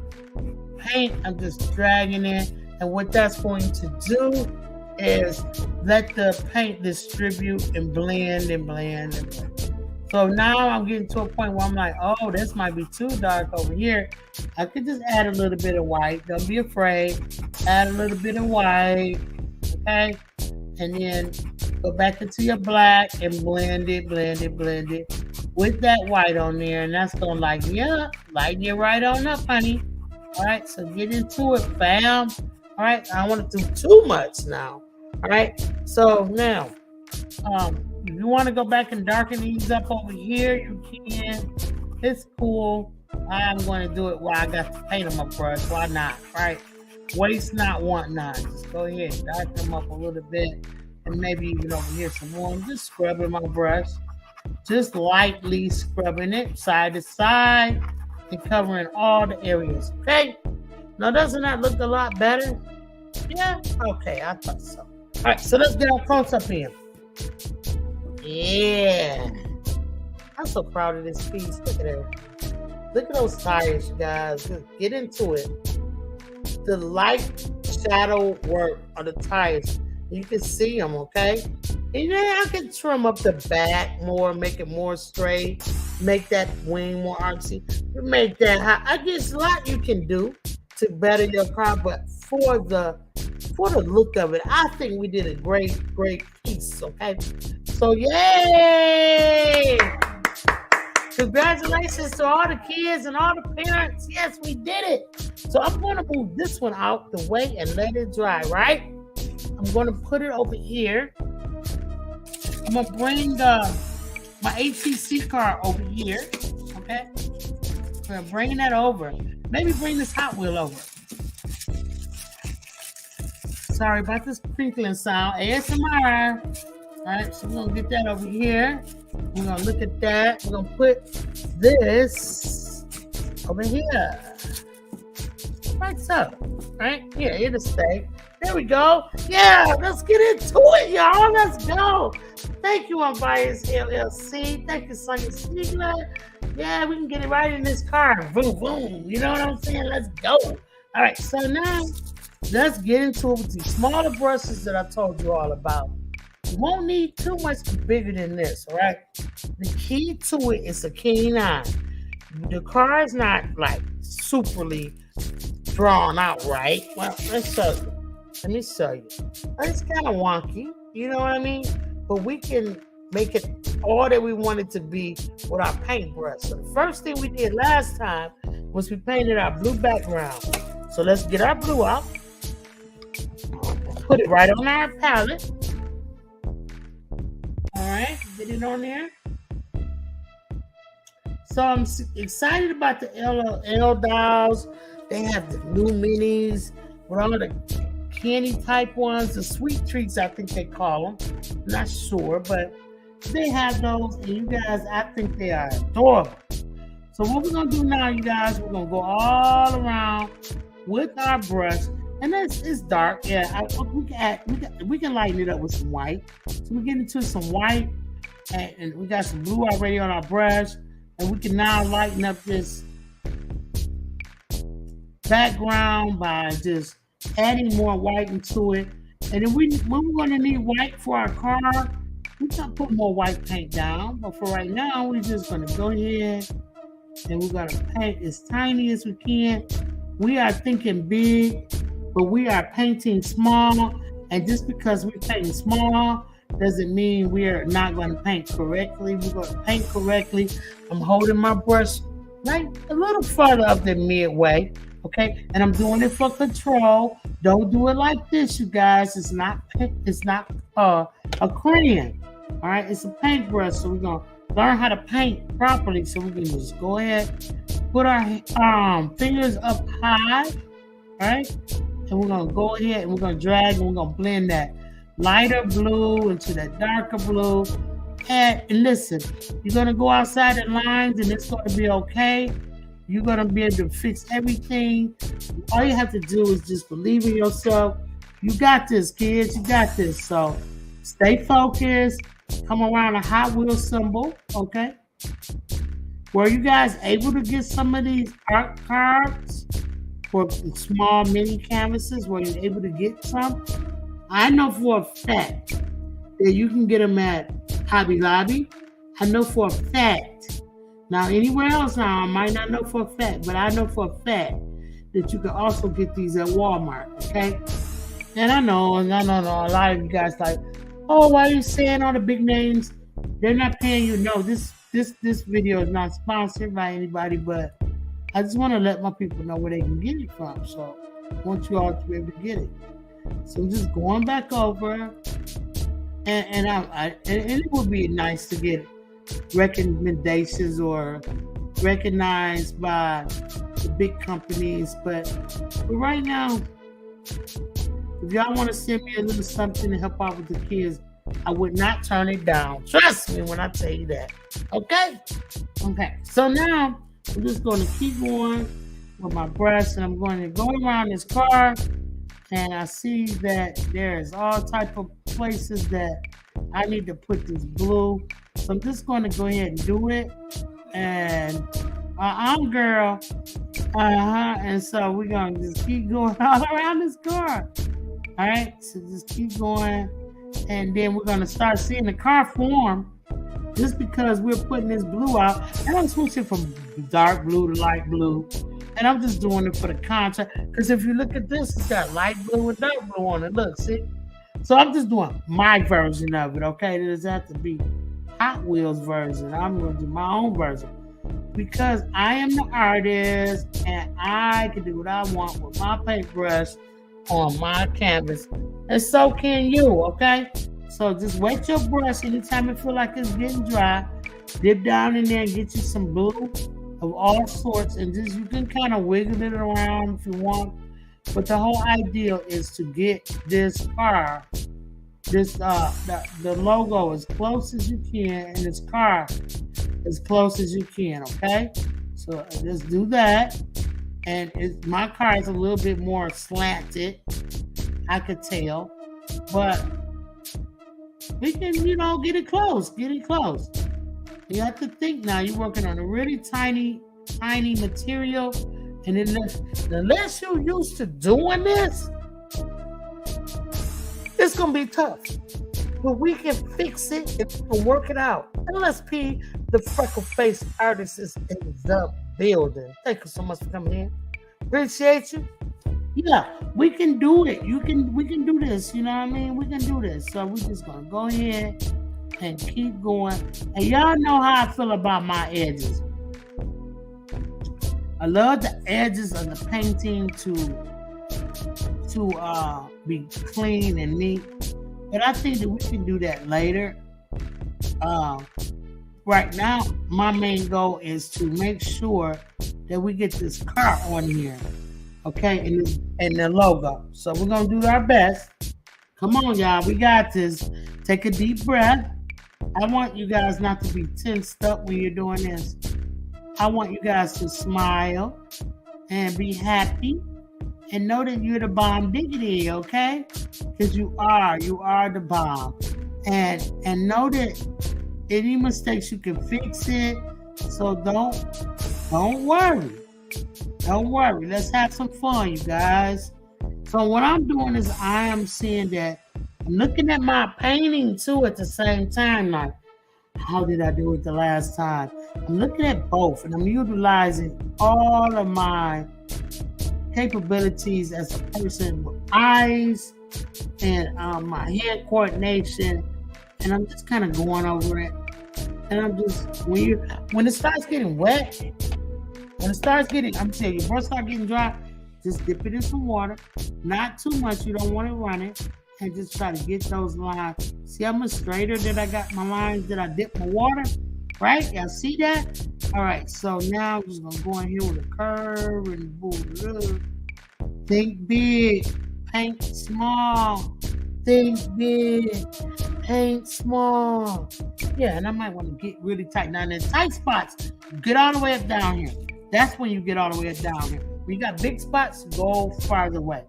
paint. I'm just dragging it. And what that's going to do is let the paint distribute and blend and blend and blend. So now I'm getting to a point where I'm like, oh, this might be too dark over here. I could just add a little bit of white. Don't be afraid. Add a little bit of white. Okay? And then go back into your black and blend it with that white on there. And that's going to lighten you up. Lighten you right on up, honey. All right? So get into it, fam. All right? I don't want to do too much now. All right? So now, if you want to go back and darken these up over here, you can. It's cool. I'm going to do it while I got the paint on my brush. Why not? Right? Waste not, want not. Just go ahead and darken them up a little bit. And maybe even over here some more. I'm just scrubbing my brush. Just lightly scrubbing it side to side and covering all the areas. Okay? Now, doesn't that look a lot better? Yeah? Okay, I thought so. All right, so let's get our close up here. Yeah. I'm so proud of this piece. Look at it. Look at those tires, you guys. Just get into it. The light shadow work on the tires. You can see them, okay? And then I can trim up the back more, make it more straight, make that wing more artsy, make that high. I guess a lot you can do to better your car, but for the look of it, I think we did a great piece, okay? So, yay! Congratulations to all the kids and all the parents. Yes, we did it. So I'm going to move this one out the way and let it dry, right? I'm going to put it over here. I'm going to bring my HTC car over here, okay? I'm going to bring that over. Maybe bring this Hot Wheel over. Sorry about this crinkling sound. ASMR. All right, so we're going to get that over here. We're going to look at that. We're going to put this over here. Like so. Right? Yeah, it'll stay. There we go. Yeah, let's get into it, y'all. Let's go. Thank you, Unbiased LLC. Thank you, Sonia Stiegler. Yeah, we can get it right in this car. Boom, boom. You know what I'm saying? Let's go. All right, so now let's get into it with these smaller brushes that I told you all about. You won't need too much bigger than this, all right? The key to it is a keen eye. The car is not like superly drawn out, right? Well, let's show you. Let me show you. It's kind of wonky, you know what I mean? But we can make it all that we want it to be with our paintbrush. So the first thing we did last time was we painted our blue background. So let's get our blue out. Put it right on our palette. All right, get it on there. So I'm excited about the L dials. They have the new minis with all the candy type ones, the sweet treats, I think they call them. Not sure, but they have those, and you guys, I think they are adorable. So what we're gonna do now, you guys, we're gonna go all around with our brush, and it's dark. Yeah, we can lighten it up with some white. So we get into some white, and we got some blue already on our brush, and we can now lighten up this background by just adding more white into it. And then when we're gonna need white for our car, we can put more white paint down. But for right now, we're just gonna go ahead and we're gonna paint as tiny as we can. We are thinking big, but we are painting small. And just because we're painting small doesn't mean we're not gonna paint correctly. We're gonna paint correctly. I'm holding my brush right a little further up than midway. Okay, and I'm doing it for control. Don't do it like this, you guys. It's not a crayon. All right, it's a paintbrush. So we're gonna learn how to paint properly. So we can just go ahead, put our fingers up high, all right, and we're gonna go ahead and we're gonna drag and we're gonna blend that lighter blue into that darker blue. And listen, you're gonna go outside the lines, and it's gonna be okay. You're going to be able to fix everything. All you have to do is just believe in yourself. You got this, kids. You got this. So stay focused. Come around a Hot Wheels symbol, okay? Were you guys able to get some of these art cards for small mini canvases? Were you able to get some? I know for a fact that you can get them at Hobby Lobby. I know for a fact. Now, anywhere else now, I might not know for a fact, but I know for a fact that you can also get these at Walmart, okay? And I know a lot of you guys like, oh, why are you saying all the big names? They're not paying you. No, this video is not sponsored by anybody, but I just want to let my people know where they can get it from. So I want you all to be able to get it. So I'm just going back over, and it would be nice to get recommendations or recognized by the big companies, but right now, if y'all want to send me a little something to help out with the kids, I would not turn it down. Trust me when I tell you that. Okay. So now I'm just going to keep going with my brush, and I'm going to go around this car, and I see that there's all type of places that I need to put this blue. So I'm just going to go ahead and do it. And I'm girl. And so we're going to just keep going all around this car. All right. So just keep going. And then we're going to start seeing the car form just because we're putting this blue out. And I'm switching from dark blue to light blue. And I'm just doing it for the contrast. Because if you look at this, it's got light blue and dark blue on it. Look, see? So I'm just doing my version of it, okay? It doesn't have to be Hot Wheels version. I'm going to do my own version because I am the artist and I can do what I want with my paintbrush on my canvas, and so can you, okay? So just wet your brush anytime you feel like it's getting dry. Dip down in there and get you some blue of all sorts, and just you can kind of wiggle it around if you want. But the whole idea is to get this car, the logo as close as you can, and this car as close as you can, okay? So just do that. And my car is a little bit more slanted, I could tell. But we can, get it close. You have to think now, you're working on a really tiny material. And unless you're used to doing this, it's going to be tough. But we can fix it if we can work it out. LSP, the freckle-faced artist, is in the building. Thank you so much for coming in. Appreciate you. Yeah, we can do it. We can do this. You know what I mean? We can do this. So we're just going to go ahead and keep going. And y'all know how I feel about my edges. I love the edges of the painting to be clean and neat, but I think that we can do that later. Right now, my main goal is to make sure that we get this car on here. okay, and the logo. So we're gonna do our best. Come on, y'all, we got this. Take a deep breath. I want you guys not to be tensed up when you're doing this. I want you guys to smile and be happy and know that you're the bomb diggity, okay? Because you are the bomb. And know that any mistakes you can fix it. So don't worry. Don't worry. Let's have some fun, you guys. So what I'm doing is I am seeing that I'm looking at my painting too at the same time. Like, how did I do it the last time? I'm looking at both and I'm utilizing all of my capabilities as a person with eyes and my hand coordination. And I'm just kind of going over it. And I'm just, when it starts getting wet, I'm telling you, your brush starts getting dry, just dip it in some water. Not too much, you don't want it running. And just try to get those lines. See how much straighter that I got my lines that I dipped my water? Right? Y'all see that? All right, so now I'm just going to go in here with a curve and boom. Think big, paint small. Think big, paint small. Yeah, and I might want to get really tight. Now, in the tight spots, get all the way up down here. That's when you get all the way up down here. When you got big spots, go farther away.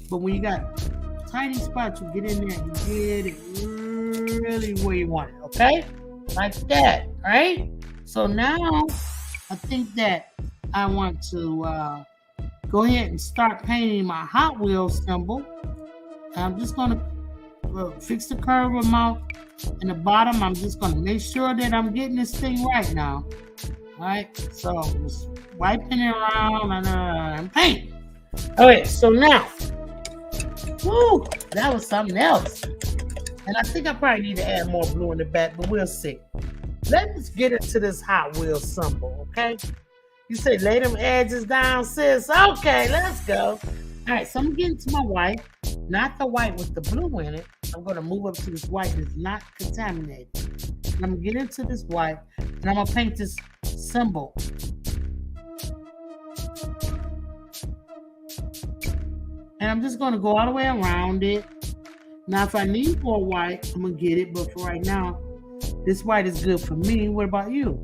But when you got tiny spots, you get in there and you get it really where you want it, okay? Like that, right? So now, I think that I want to go ahead and start painting my Hot Wheels symbol. I'm just going to fix the curve amount in the bottom. I'm just going to make sure that I'm getting this thing right now. All right, so just wiping it around and paint. All right, so now, woo, that was something else. And I think I probably need to add more blue in the back, but we'll see. Let's get into this Hot Wheels symbol, okay? You say lay them edges down, sis. Okay, let's go. All right, so I'm getting to my white, not the white with the blue in it. I'm going to move up to this white that's not contaminated. And I'm going to get into this white, and I'm going to paint this symbol. And I'm just going to go all the way around it. Now, if I need more white, I'm going to get it. But for right now, this white is good for me. What about you?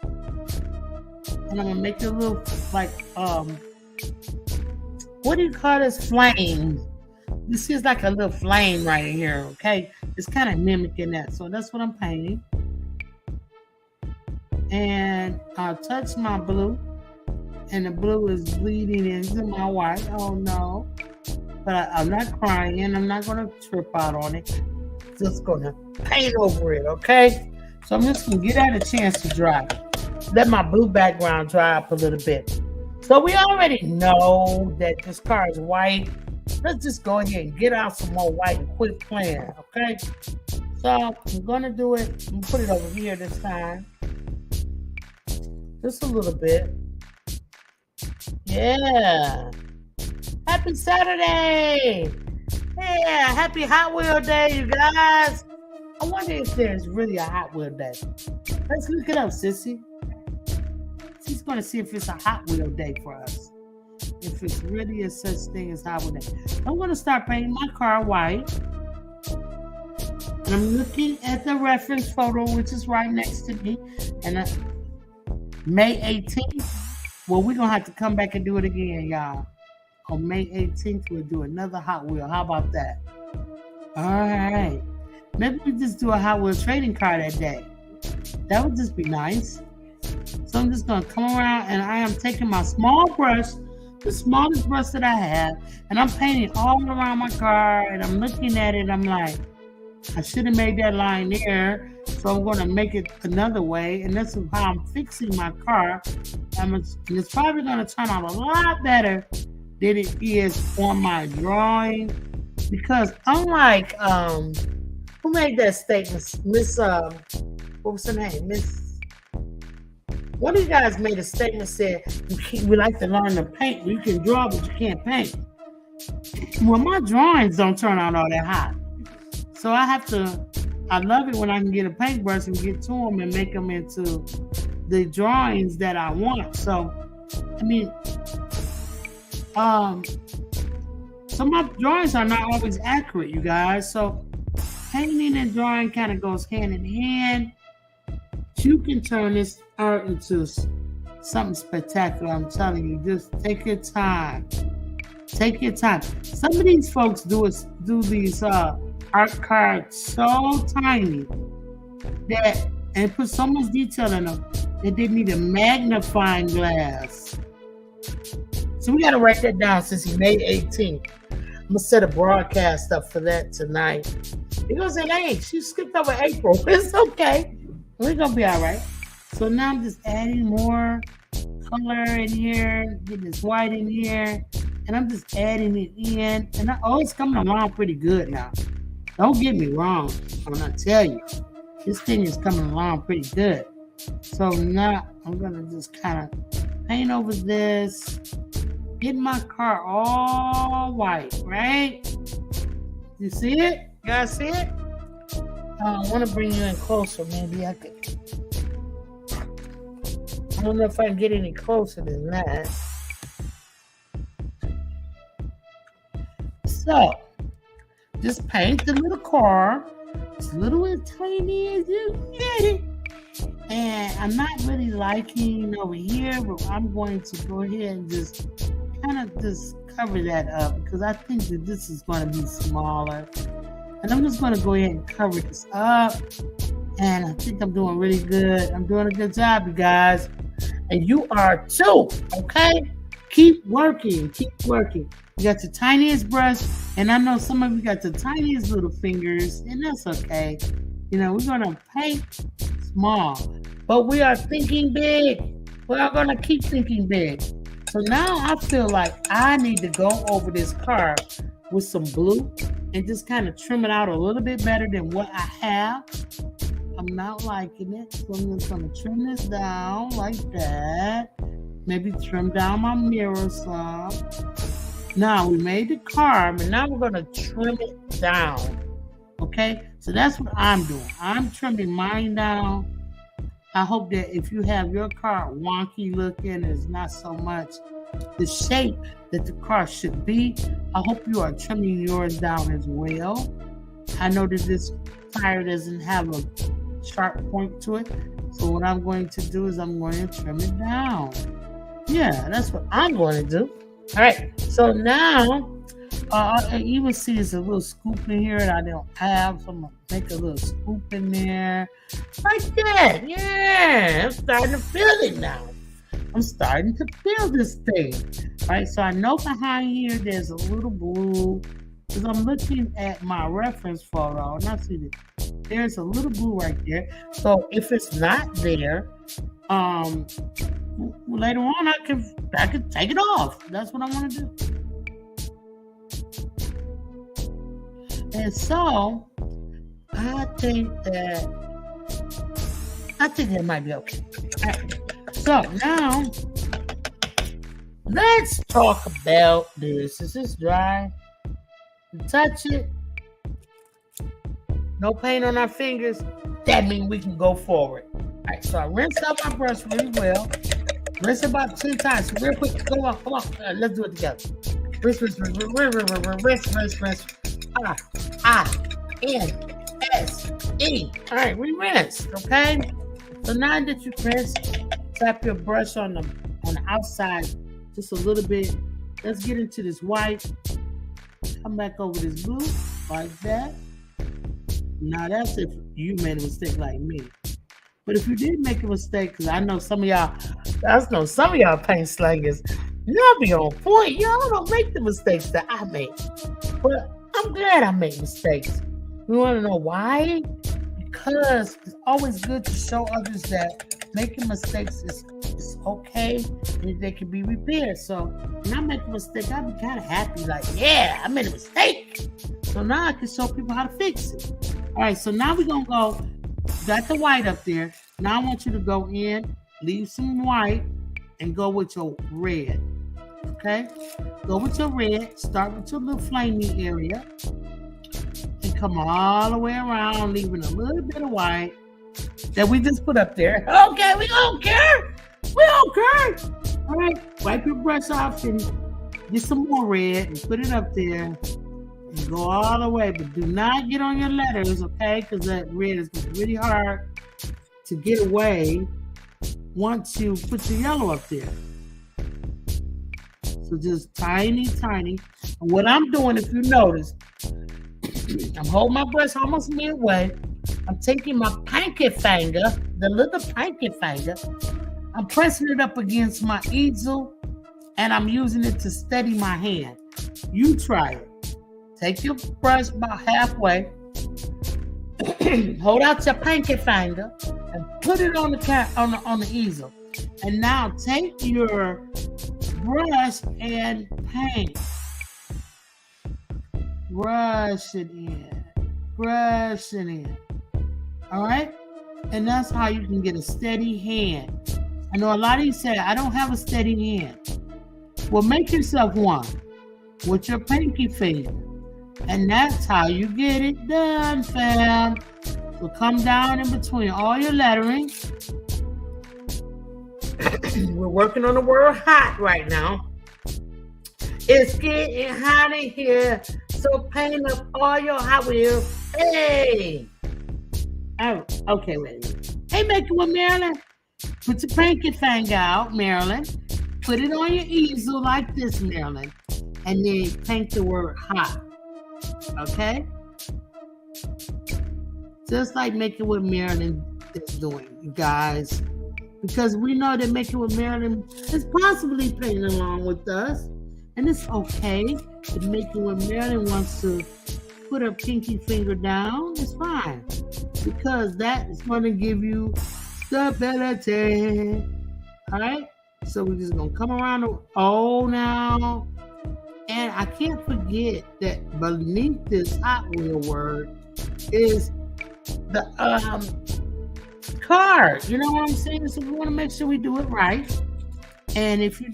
And I'm going to make it a little like, what do you call this? Flame. This is like a little flame right here, okay? It's kind of mimicking that. So that's what I'm painting. And I'll touch my blue. And the blue is bleeding into my white. Oh, no. But I'm not crying. I'm not going to trip out on it. Just going to paint over it, okay? So I'm just going to give that a chance to dry. Let my blue background dry up a little bit. So we already know that this car is white. Let's just go ahead and get out some more white and quit playing, okay? So I'm going to do it. I'm going to put it over here this time. Just a little bit. Yeah. Happy Saturday. Yeah, happy Hot Wheel Day, you guys. I wonder if there's really a Hot Wheel Day. Let's look it up, sissy. She's going to see if it's a Hot Wheel Day for us. If it's really a such thing as Hot Wheel Day. I'm going to start painting my car white. And I'm looking at the reference photo, which is right next to me. And May 18th. Well, we're going to have to come back and do it again, y'all. On May 18th, we'll do another Hot Wheel. How about that? All right. Maybe we just do a Hot Wheel trading card that day. That would just be nice. So I'm just going to come around and I am taking my small brush, the smallest brush that I have, and I'm painting all around my car, and I'm looking at it. I'm like, I should have made that line there. So I'm going to make it another way, and this is how I'm fixing my car. And it's probably going to turn out a lot better than it is on my drawing, because unlike who made that statement? Miss what was her name? Miss. One of you guys made a statement said we like to learn to paint. You can draw, but you can't paint. Well, my drawings don't turn out all that hot, so I love it when I can get a paintbrush and get to them and make them into the drawings that I want. So, I mean, Some of my drawings are not always accurate, you guys. So painting and drawing kind of goes hand in hand. You can turn this art into something spectacular. I'm telling you, just take your time. Take your time. Some of these folks do these art cards so tiny that and put so much detail in them that they need a magnifying glass. So we gotta write that down since he May 18th. I'm gonna set a broadcast up for that tonight. You're gonna say, hey, she skipped over April. It's okay. We're gonna be all right. So now I'm just adding more color in here, getting this white in here, and I'm just adding it in. And it's coming along pretty good now. Don't get me wrong. I'm gonna tell you, this thing is coming along pretty good. So now I'm gonna just kind of paint over this, get my car all white, right? You see it? You guys see it? I want to bring you in closer. Maybe I could. I don't know if I can get any closer than that. So, just paint the little car as little as tiny as you get it. And I'm not really liking over here, but I'm going to go ahead and just kind of just cover that up because I think that this is going to be smaller. And I'm just going to go ahead and cover this up. And I think I'm doing really good. I'm doing a good job, you guys. And you are too, okay? Keep working. Keep working. You got the tiniest brush. And I know some of you got the tiniest little fingers. And that's okay. You know, we're going to paint small. But we are thinking big. We are going to keep thinking big. So now I feel like I need to go over this car with some blue and just kind of trim it out a little bit better than what I have. I'm not liking it. So I'm just going to trim this down like that. Maybe trim down my mirror some. Now we made the car, but now we're going to trim it down. Okay? So that's what I'm doing. I'm trimming mine down. I hope that if you have your car wonky looking, it's not so much the shape that the car should be. I hope you are trimming yours down as well. I know that this tire doesn't have a sharp point to it. So what I'm going to do is I'm going to trim it down. Yeah, that's what I'm going to do. All right. So now, you will see there's a little scoop in here that I don't have. So I'm going to make a little scoop in there. Like that. Yeah. I'm starting to feel it now. I'm starting to feel this thing. All right. So I know behind here there's a little blue. Because I'm looking at my reference photo. And I see that there's a little blue right there. So if it's not there, later on I can take it off. That's what I want to do. And so I think that might be okay. All right. So now let's talk about this. Is this dry? Touch it. No paint on our fingers. That means we can go forward. All right, so I rinse out my brush really well. Rinse it about 10 times. So real quick, come on. Let's do it together. Rinse. I-N-S-E. All right, we rinsed, okay? So now that you rinsed, tap your brush on the outside just a little bit. Let's get into this white. Come back over this blue like that. Now that's if you made a mistake like me. But if you did make a mistake, because I know some of y'all paint slangers, y'all be on point. Y'all don't make the mistakes that I make. But I'm glad I make mistakes. You want to know why? Because it's always good to show others that making mistakes is okay and they can be repaired. So when I make a mistake, I'll be kind of happy, like, yeah, I made a mistake. So now I can show people how to fix it. All right, so now we're going to go, got the white up there. Now I want you to go in, leave some white, and go with your red. Okay? Go with your red, start with your little flamey area, and come all the way around, leaving a little bit of white that we just put up there. Okay, we don't care. We don't care. All right, wipe your brush off and Get some more red and put it up there and go all the way. But do not get on your letters, okay? Because that red is gonna be really hard to get away once you put the yellow up there. So just tiny. And what I'm doing, if you notice, I'm holding my brush almost midway. I'm taking my pinky finger, the little pinky finger, I'm pressing it up against my easel, and I'm using it to steady my hand. You try it. Take your brush about halfway, hold out your pinky finger, and put it on the easel. And now take your brush and paint. Brush it in. All right? And that's how you can get a steady hand. I know a lot of you say, I don't have a steady hand. Well, make yourself one with your pinky finger. And that's how you get it done, fam. So come down in between all your lettering. We're working on the word hot right now. It's getting hot in here. So paint up all your Hot Wheels. Hey! Oh, okay, wait a minute. Hey, make it with Marilyn. Put your pinky finger out, Marilyn. Put it on your easel like this, Marilyn. And then paint the word hot. Okay? Just like Make It With Marilyn is doing, you guys. Because we know that Make It With Marilyn is possibly painting along with us. And it's okay if Make It With Marilyn wants to put her pinky finger down. It's fine. Because that is going to give you stability. All right? So we're just going to come around the O now. And I can't forget that beneath this Hot Wheel word is the card. You know what I'm saying? So we want to make sure we do it right. And if you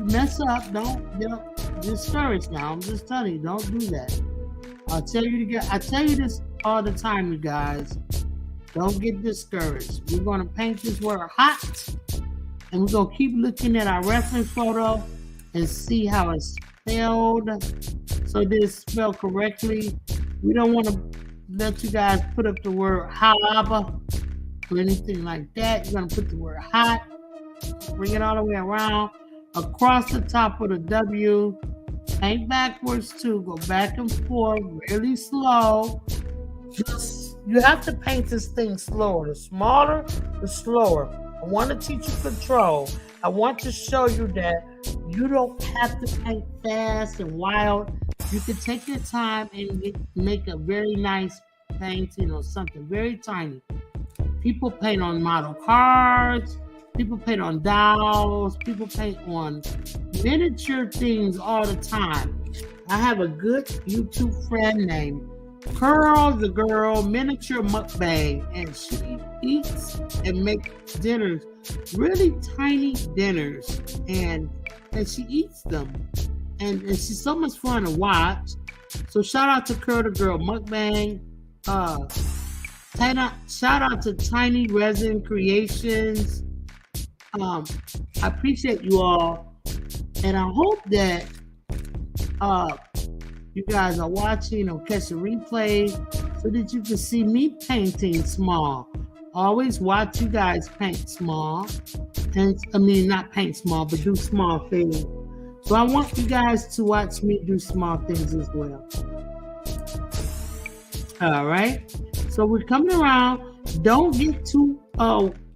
mess up, don't get discouraged now. I'm just telling you, don't do that. I tell you this all the time, you guys. Don't get discouraged. We're going to paint this word hot. And we're going to keep looking at our reference photo and see how it's spelled. So it is spelled correctly. We don't want to let you guys put up the word hob or anything like that. You're going to put the word hot. Bring it all the way around. Across the top of the W. Paint backwards too. Go back and forth really slow. You have to paint this thing slower. The smaller, the slower. I want to teach you control. I want to show you that you don't have to paint fast and wild. You can take your time and make a very nice painting or something very tiny. People paint on model cars. People paint on dolls. People paint on miniature things all the time. I have a good YouTube friend named Pearl the Girl Miniature Mukbang, and she eats and makes dinners, really tiny dinners, and she eats them, and she's so much fun to watch. So shout out to Pearl the Girl Mukbang. Shout out to Tiny Resin Creations. I appreciate you all, and I hope that you guys are watching or catch a replay so that you can see me painting small. Always watch you guys paint small. And not paint small, but do small things. So I want you guys to watch me do small things as well. All right. So we're coming around. Don't get too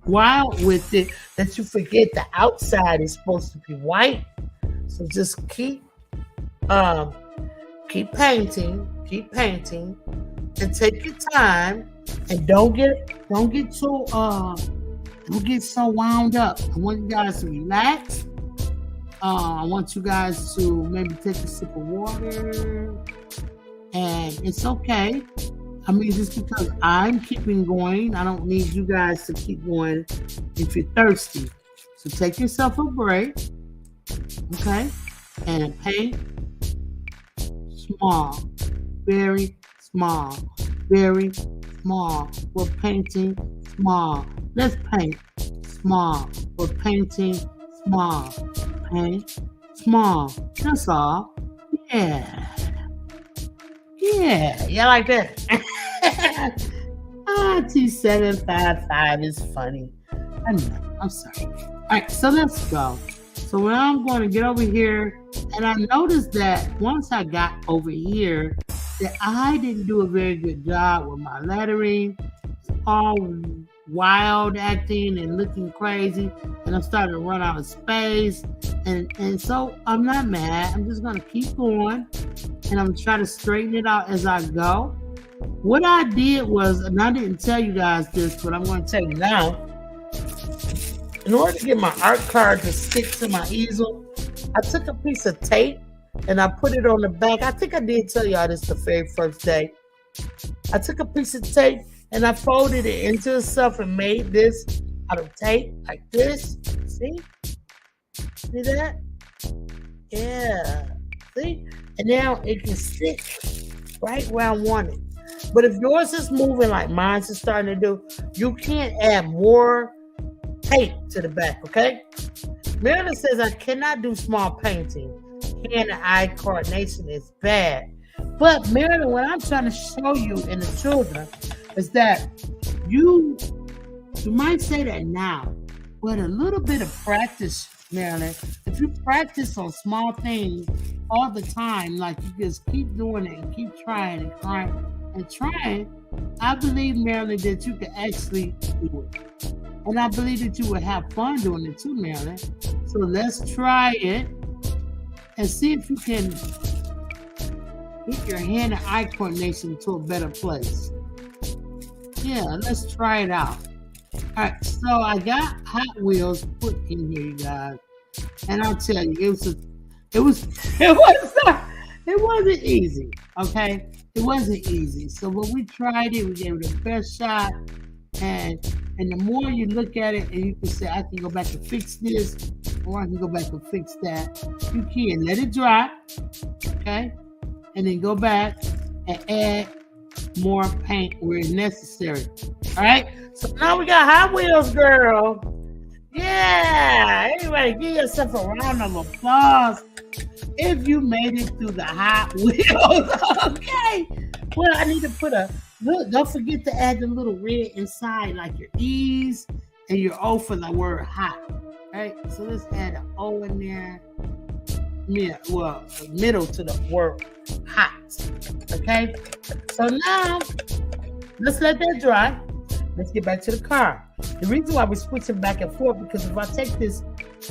wild with it that you forget the outside is supposed to be white. So just keep painting, and take your time, and don't get so wound up. I want you guys to relax. I want you guys to maybe take a sip of water, and it's okay. Just because I'm keeping going, I don't need you guys to keep going if you're thirsty. So take yourself a break, okay, and paint small, very small, very small. We're painting small. Let's paint small. We're painting small. Paint Small. That's all. Yeah. Yeah. Yeah, like that. T755 is funny. I know. I'm sorry. All right, so let's go. So now I'm going to get over here, and I noticed that once I got over here, that I didn't do a very good job with my lettering. It's all wild acting and looking crazy, and I'm starting to run out of space. And so I'm not mad. I'm just going to keep going, and I'm trying to straighten it out as I go. What I did was, and I didn't tell you guys this, but I'm going to tell you now. In order to get my art card to stick to my easel, I took a piece of tape and I put it on the back. I think I did tell y'all this the very first day. I took a piece of tape and I folded it into itself and made this out of tape like this. See? See that? Yeah. See? And now it can stick right where I want it. But if yours is moving like mine is starting to do, you can't add more tape to the back, okay? Marilyn says I cannot do small painting. Hand and eye coordination is bad. But Marilyn, what I'm trying to show you in the children is that you might say that now, but a little bit of practice, Marilyn, if you practice on small things all the time, like you just keep doing it and keep trying and trying, I believe, Marilyn, that you can actually do it. And I believe that you will have fun doing it too, Marilyn. So let's try it and see if you can get your hand and eye coordination to a better place. Yeah, let's try it out. All right, so I got Hot Wheels put in here, you guys. And I'll tell you, it wasn't easy, okay? It wasn't easy. So when we tried it, we gave it the best shot. And the more you look at it and you can say, I can go back and fix this, or I can go back and fix that, you can. Let it dry, okay? And then go back and add more paint where it's necessary. All right? So now we got Hot Wheels, girl. Yeah! Everybody give yourself a round of applause if you made it through the Hot Wheels. Okay. Well, I need to put look, don't forget to add the little red inside, like your E's and your O for the word hot. Right? So let's add an O in there. Yeah, well, middle to the word hot. Okay? So now, let's let that dry. Let's get back to the car. The reason why we're switching back and forth, because if I take this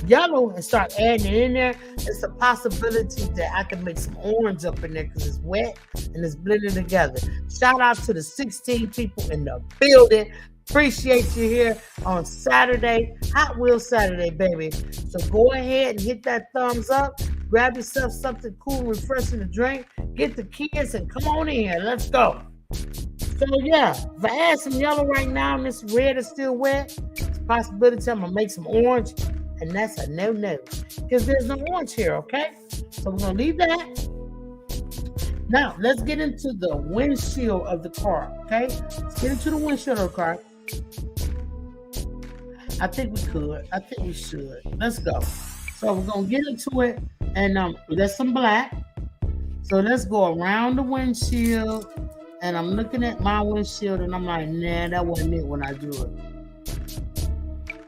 yellow and start adding it in there, it's a possibility that I can make some orange up in there because it's wet and it's blended together. Shout out to the 16 people in the building. Appreciate you here on Saturday, Hot Wheels Saturday, baby. So go ahead and hit that thumbs up. Grab yourself something cool and refreshing to drink. Get the kids and come on in here. Let's go. So yeah, if I add some yellow right now and this red is still wet, it's a possibility I'm gonna make some orange, and that's a no-no because there's no orange here, okay? So we're gonna leave that. Now let's get into the windshield of the car, okay? Let's get into the windshield of the car. I think we could. I think we should. Let's go. So we're gonna get into it, and there's some black. So let's go around the windshield. And I'm looking at my windshield and I'm like, nah, that wasn't it when I drew it.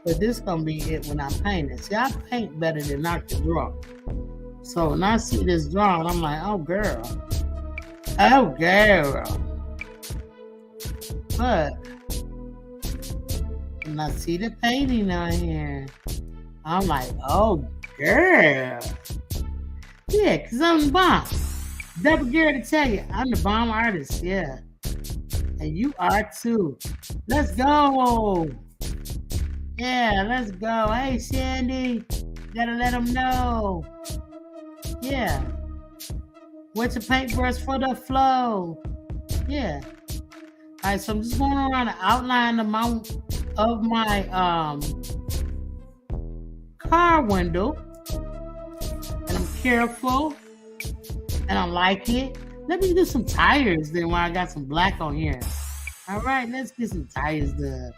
But this gonna be it when I paint it. See, I paint better than I can draw. So when I see this drawing, I'm like, oh girl. Oh girl. But when I see the painting on here, I'm like, oh girl. Yeah, because I'm the bomb. Double Gary to tell you, I'm the bomb artist, yeah. And you are too. Let's go. Yeah, let's go. Hey, Sandy, gotta let them know. Yeah. What's your paintbrush for the flow? Yeah. All right, so I'm just going around the outline of my car window. And I'm careful. And I like it. Let me do some tires then while I got some black on here. All right, let's get some tires done.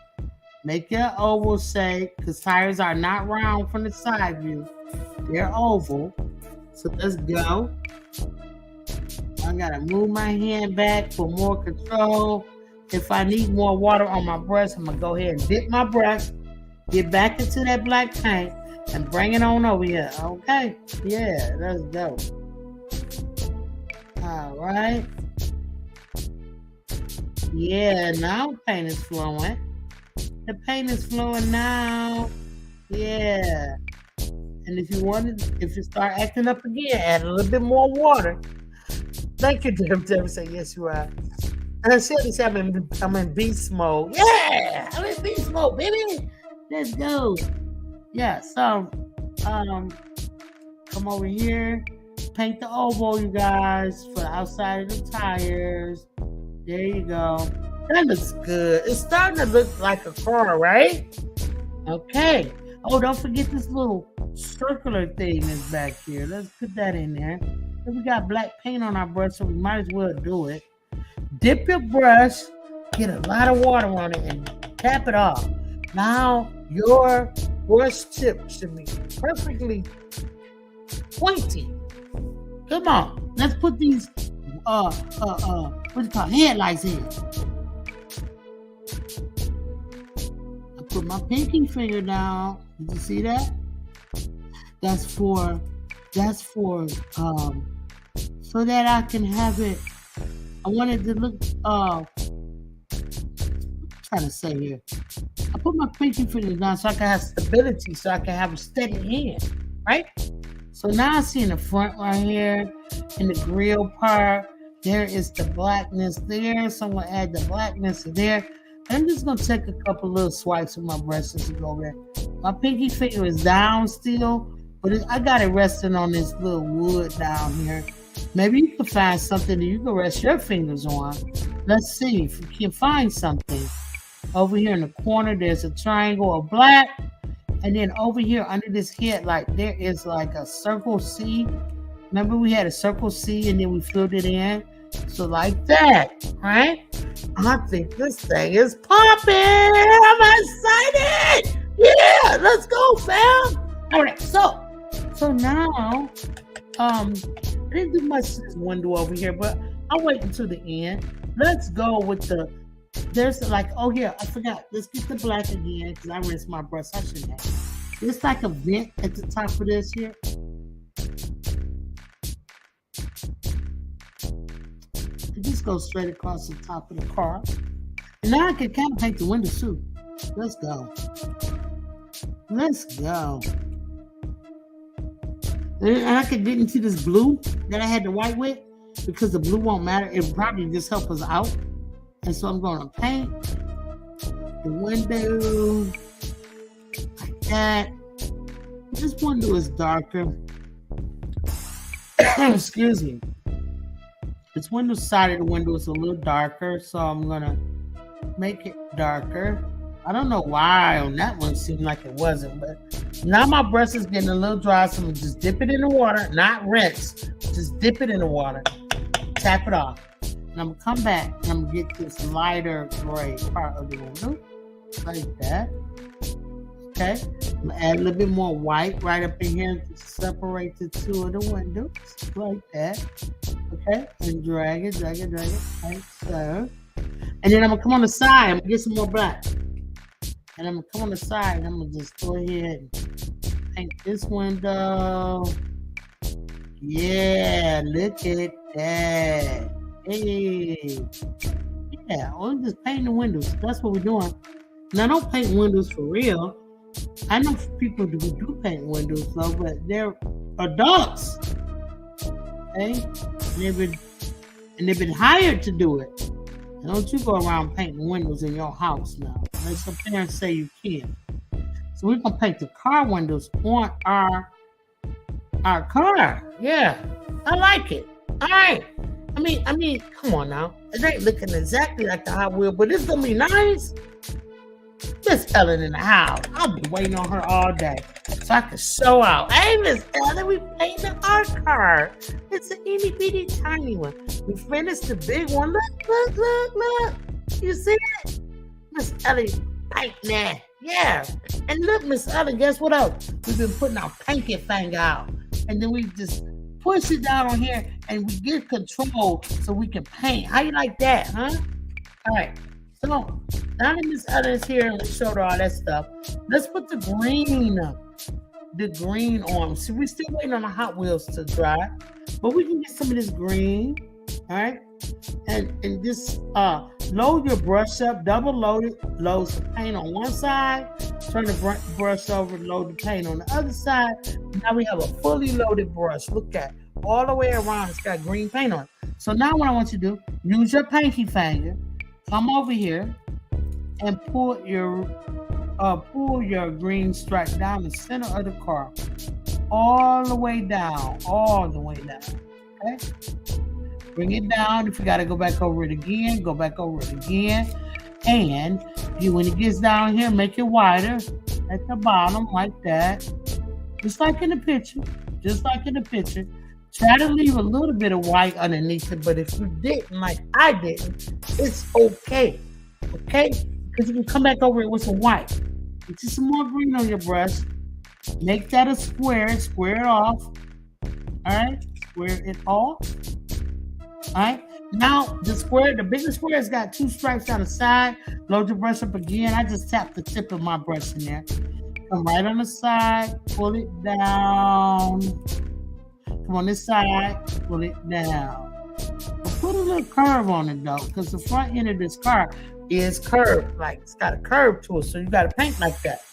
Make your oval shape because tires are not round from the side view. They're oval. So let's go. I gotta move my hand back for more control. If I need more water on my brush, I'm gonna go ahead and dip my brush, get back into that black paint, and bring it on over here. Okay? Yeah, let's go. All right. Yeah, now paint is flowing. The paint is flowing now. Yeah. And if you start acting up again, add a little bit more water. Thank you, Deborah. Say yes, you are. And I said this, I'm in beast mode. Yeah, I'm in beast mode, baby. Let's go. Yeah. So, come over here. Paint the oval, you guys, for the outside of the tires. There you go. That looks good. It's starting to look like a car, right? Okay. Oh, don't forget this little circular thing that's back here. Let's put that in there. We got black paint on our brush, so we might as well do it. Dip your brush, get a lot of water on it, and tap it off. Now your brush tip should be perfectly pointy. Come on, let's put these what do you call headlights in. I put my pinky finger down. Did you see that? That's for so that I can have it. I want it to look what I'm trying to say here. I put my pinky finger down so I can have stability, so I can have a steady hand, right? So now I see in the front right here, in the grill part, there is the blackness there. So I'm gonna add the blackness there. I'm just gonna take a couple little swipes with my brushes to go there. My pinky finger is down still, but I got it resting on this little wood down here. Maybe you can find something that you can rest your fingers on. Let's see if you can find something. Over here in the corner, there's a triangle of black. And then over here under this headlight, there is like a circle C. Remember we had a circle C and then we filled it in? So like that, right? I think this thing is popping. I'm excited. Yeah, let's go, fam. All right, so now, I didn't do much to this window over here, but I'll wait until the end. Let's go with there's like, oh yeah, I forgot. Let's get the black again because I rinsed my brush. I should have. It's like a vent at the top of this here. It just goes straight across the top of the car. And now I can kind of paint the windows too. Let's go. Let's go. And I can get into this blue that I had the white with because the blue won't matter. It probably just help us out. And so I'm going to paint the window like that. This window is darker. Excuse me. This window side of the window is a little darker, so I'm going to make it darker. I don't know why on that one seemed like it wasn't, but now my brush is getting a little dry, so I'm going to just dip it in the water, not rinse. Just dip it in the water. Tap it off. And I'm going to come back and I'm going to get this lighter gray part of the window, like that. Okay. I'm going to add a little bit more white right up in here to separate the two of the windows, like that. Okay. And drag it, like so. And then I'm going to come on the side. I'm going to get some more black. And I'm going to come on the side and I'm going to just go ahead and paint this window. Yeah, look at that. Hey, yeah, we're just painting the windows. That's what we're doing. Now, I don't paint windows for real. I know people who do paint windows, though, but they're adults. Okay, and they've been hired to do it. And don't you go around painting windows in your house now, unless your parents say you can. So we're gonna paint the car windows on our car. Yeah, I like it. All right. I mean, come on now. It ain't looking exactly like the Hot Wheel, but it's gonna be nice. Miss Ellen in the house. I'll be waiting on her all day so I can show out. Hey, Miss Ellen, we painted our car. It's an itty bitty tiny one. We finished the big one. Look. You see it? Miss Ellen, right now. Yeah. And look, Miss Ellen, guess what else? We've been putting our pinky finger out. And then we just push it down on here and we get control so we can paint. How you like that, huh? All right. So down in this others here, let's show all that stuff. Let's put the green on. See, we're still waiting on the Hot Wheels to dry, but we can get some of this green. All right. And just load your brush up, double load it, load the paint on one side, turn the brush over, load the paint on the other side. Now we have a fully loaded brush. Look at it. All the way around, it's got green paint on it. So now what I want you to do, use your pinky finger, come over here and pull your green stripe down the center of the car. All the way down, okay? Bring it down. If you got to go back over it again, go back over it again. And when it gets down here, make it wider at the bottom like that. Just like in the picture. Try to leave a little bit of white underneath it, but if you didn't, like I didn't, it's okay. Okay? Because you can come back over it with some white. Get you some more green on your brush. Make that a square. Square it off. Alright? Square it off. Alright, now the bigger square has got two stripes down the side. Load your brush up again. I just tapped the tip of my brush in there. Come right on the side, pull it down. Come on this side, pull it down. But put a little curve on it though, because the front end of this car is curved. Like it's got a curve to it, so you got to paint like that.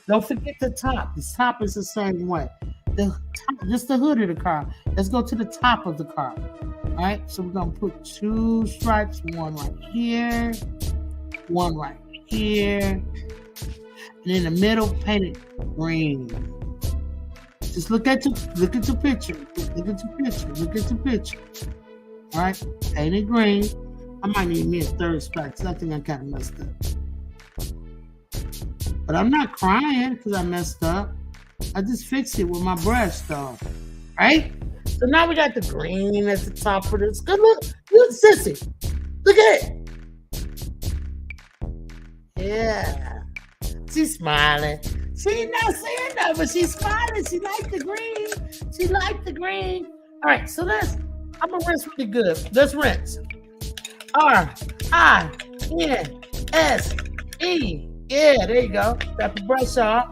Don't forget the top. The top is the same way. Just the hood of the car. Let's go to the top of the car. All right, so we're gonna put two stripes, one right here, one right here, and in the middle, paint it green. Just look at your picture. Look at your picture. All right, paint it green. I might need me a third stripe because I think I kind of messed up. But I'm not crying because I messed up. I just fixed it with my brush though. Right? So now we got the green at the top of this. Good look, sissy. Look at it. Yeah. She's smiling. She's not saying that, but she's smiling. She liked the green. All right, so I'm gonna rinse really good. Let's rinse. R-I-N-S-E. Yeah, there you go. Got the brush off.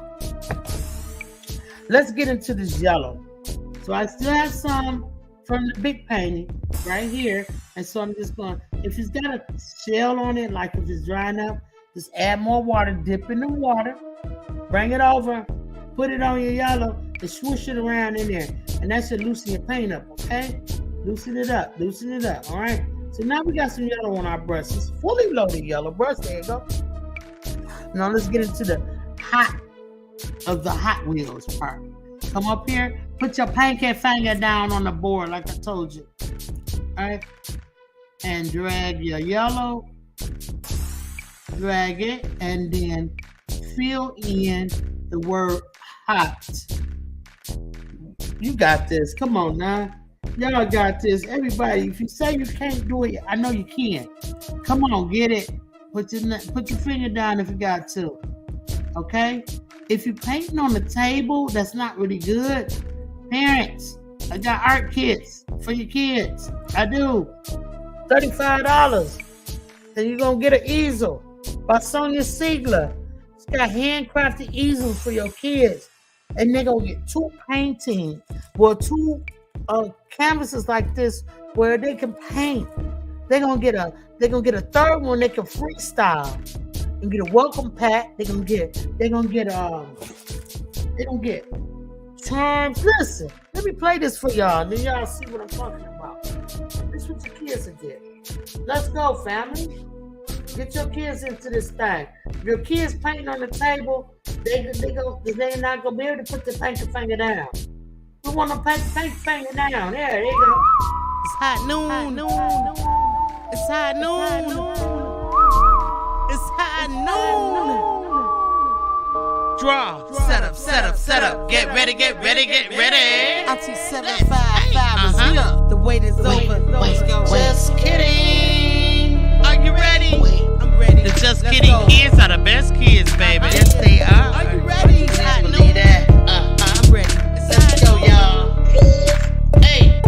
Let's get into this yellow. So I still have some from the big painting right here. And so I'm just going, if it's got a shell on it, like if it's drying up, just add more water, dip in the water, bring it over, put it on your yellow, and swoosh it around in there. And that should loosen your paint up, okay? Loosen it up, all right? So now we got some yellow on our brush. It's fully loaded yellow brush, there you go. Now let's get into the Hot Wheels part. Come up here, put your pinky finger down on the board like I told you. All right? And drag your yellow. Drag it and then fill in the word hot. You got this. Come on now. Y'all got this. Everybody, if you say you can't do it, I know you can. Come on, get it. Put your finger down if you got to. Okay? If you're painting on the table, that's not really good. Parents, I got art kits for your kids. I do. $35. And you're going to get an easel by Sonia Siegler. It's got handcrafted easels for your kids. And they're going to get two canvases like this where they can paint. They're going to get a third one they can freestyle. And get a welcome pack. They're gonna get charms. Listen, let me play this for y'all, and then y'all see what I'm talking about. This is what your kids will get. Let's go, family. Get your kids into this thing. If your kids painting on the table, they're not gonna be able to put the pinky finger down. We want to paint the pinky finger down. There you go. It's hot noon. It's hot noon. It's high noon. Draw, set up. Get ready. Auntie 755 is here. The wait is over. Let's go. Just kidding. Are you ready? I'm ready. The Just Kidding kids are the best kids, baby. Yes, they are. Are you ready? I believe that. I'm ready. Let's go, y'all. Hey.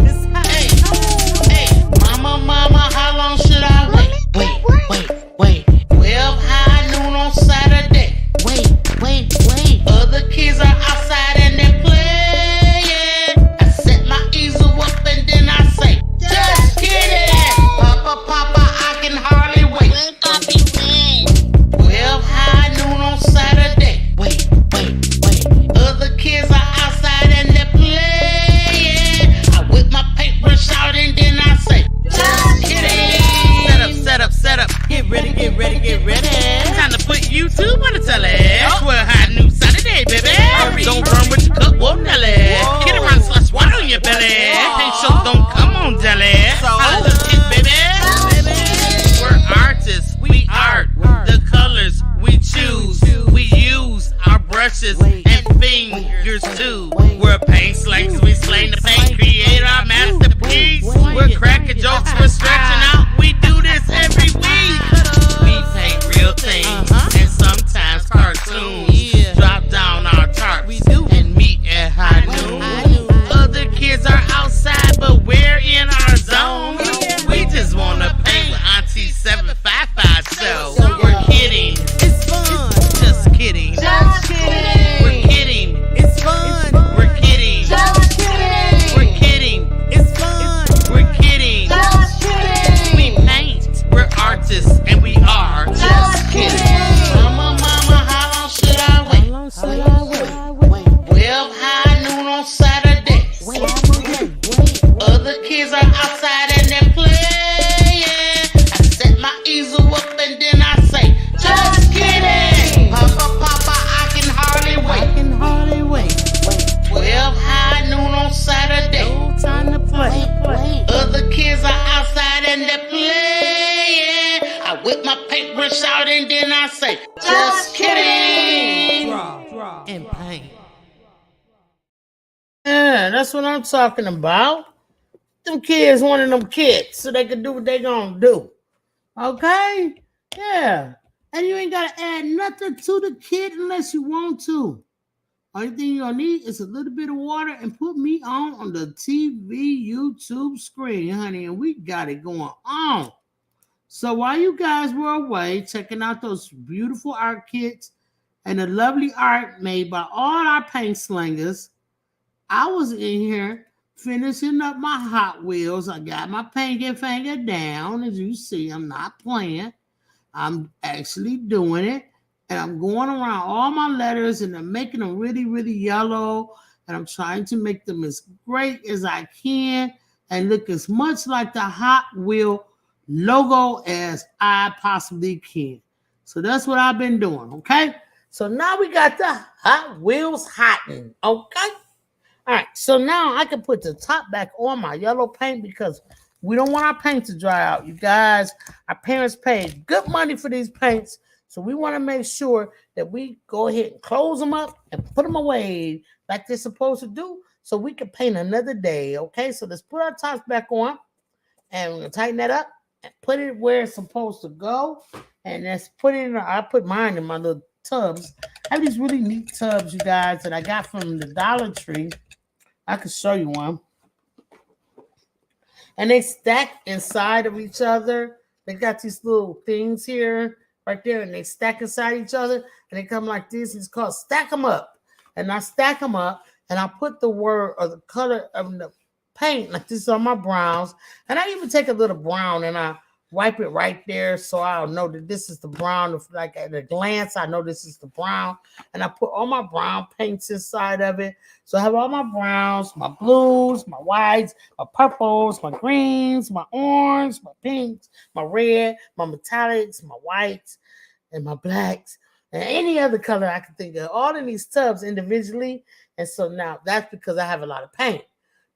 and they're playing. I whip my paintbrush out and then I say, just kidding. Draw and paint. Yeah, that's what I'm talking about. Them kids wanting them kits so they can do what they gonna do. Okay? Yeah. And you ain't gotta add nothing to the kit unless you want to. Only thing you're gonna need is a little bit of water and put me on the TV YouTube screen, honey, and we got it going on. So while you guys were away checking out those beautiful art kits and the lovely art made by all our paint slingers, I was in here finishing up my Hot Wheels. I got my pinky finger down. As you see, I'm not playing. I'm actually doing it. And I'm going around all my letters and I'm making them really, really yellow. And I'm trying to make them as great as I can and look as much like the Hot Wheel logo as I possibly can. So that's what I've been doing, okay? So now we got the Hot Wheels hotting, okay? All right, so now I can put the top back on my yellow paint because we don't want our paint to dry out. You guys, our parents paid good money for these paints, so we want to make sure that we go ahead and close them up and put them away like they're supposed to do so we can paint another day, okay? So let's put our tops back on, and we're going to tighten that up and put it where it's supposed to go, and let's put it in. I put mine in my little tubs. I have these really neat tubs, you guys, that I got from the Dollar Tree. I can show you one. And they stack inside of each other. They got these little things here, right there, and they stack inside each other, and they come like this. It's called stack them up. And I stack them up, and I put the word or the color of the paint like this on my browns. And I even take a little brown and I wipe it right there so I'll know that this is the brown. If like at a glance, I know this is the brown. And I put all my brown paints inside of it. So I have all my browns, my blues, my whites, my purples, my greens, my orange, my pinks, my red, my metallics, my whites, and my blacks, and any other color I can think of, all in these tubs individually. And so now that's because I have a lot of paint.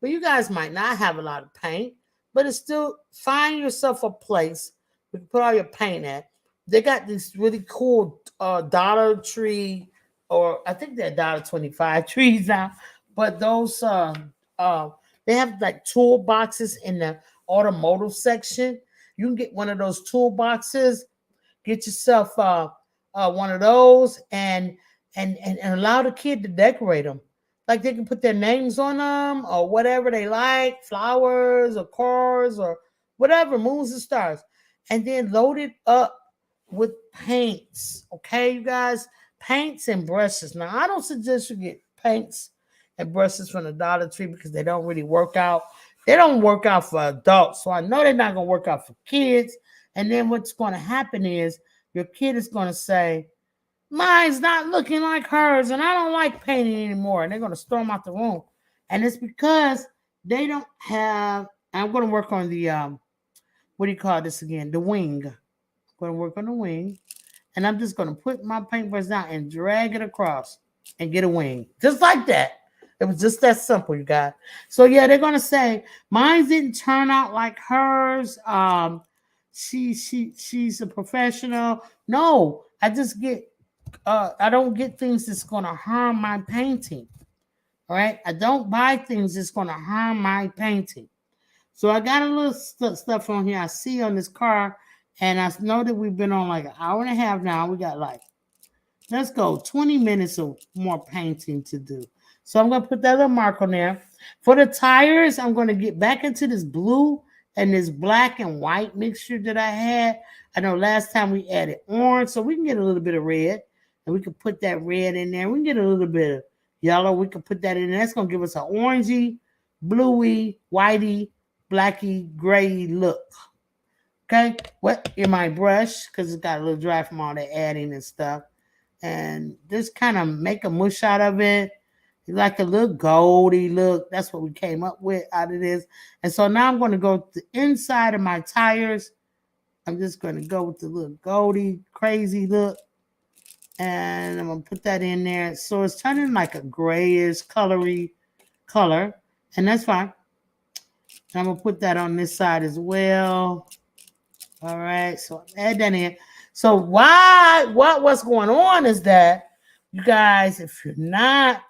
But you guys might not have a lot of paint, but it's still, find yourself a place you can put all your paint at. They got these really cool Dollar Tree, or I think they're $1.25 trees now, but those they have like toolboxes in the automotive section. You can get one of those toolboxes, get yourself one of those, and allow the kid to decorate them. Like they can put their names on them or whatever they like, flowers or cars or whatever, moons and stars. And then load it up with paints. Okay, you guys? Paints and brushes. Now, I don't suggest you get paints and brushes from the Dollar Tree because they don't really work out. They don't work out for adults. So I know they're not going to work out for kids. And then what's going to happen is your kid is going to say, mine's not looking like hers, and I don't like painting anymore. And they're going to storm out the room. And it's because they don't have, I'm going to work on the, what do you call this again? The wing. I'm going to work on the wing. And I'm just going to put my paintbrush down and drag it across and get a wing. Just like that. It was just that simple, you guys. So, yeah, they're going to say, mine didn't turn out like hers. She's a professional. No, I just get, I don't get things that's going to harm my painting. All right? I don't buy things that's going to harm my painting. So I got a little stuff on here I see on this car, and I know that we've been on like an hour and a half now. We got like, let's go, 20 minutes of more painting to do. So I'm going to put that little mark on there. For the tires, I'm going to get back into this blue and this black and white mixture that I had. I know last time we added orange, so we can get a little bit of red, and we can put that red in there. We can get a little bit of yellow. We can put that in there. That's going to give us an orangey, bluey, whitey, blacky, gray look. Okay, wet in my brush because it's got a little dry from all the adding and stuff. And just kind of make a mush out of it. Like a little goldy look. That's what we came up with out of this. And so now I'm going to go to the inside of my tires. I'm just going to go with the little goldy, crazy look. And I'm going to put that in there. So it's turning like a grayish, colory color. And that's fine. I'm gonna put that on this side as well. All right, so add that in. So what's going on is that you guys, if you're not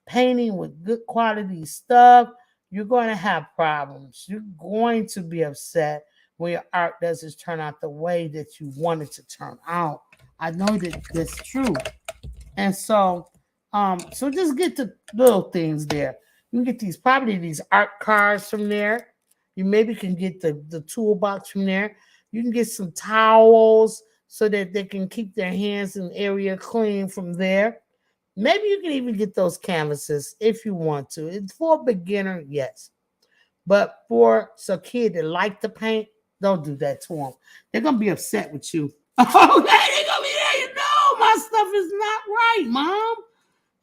painting with good quality stuff, you're going to have problems. You're going to be upset when your art doesn't turn out the way that you want it to turn out. I know that that's true. And so just get the little things there. You can get these art cards from there. You maybe can get the toolbox from there. You can get some towels so that they can keep their hands and area clean from there. Maybe you can even get those canvases if you want to. It's for a beginner, yes. But for a kid that like to paint, don't do that to them. They're going to be upset with you. Okay, they're going to be there. You know, my stuff is not right, Mom.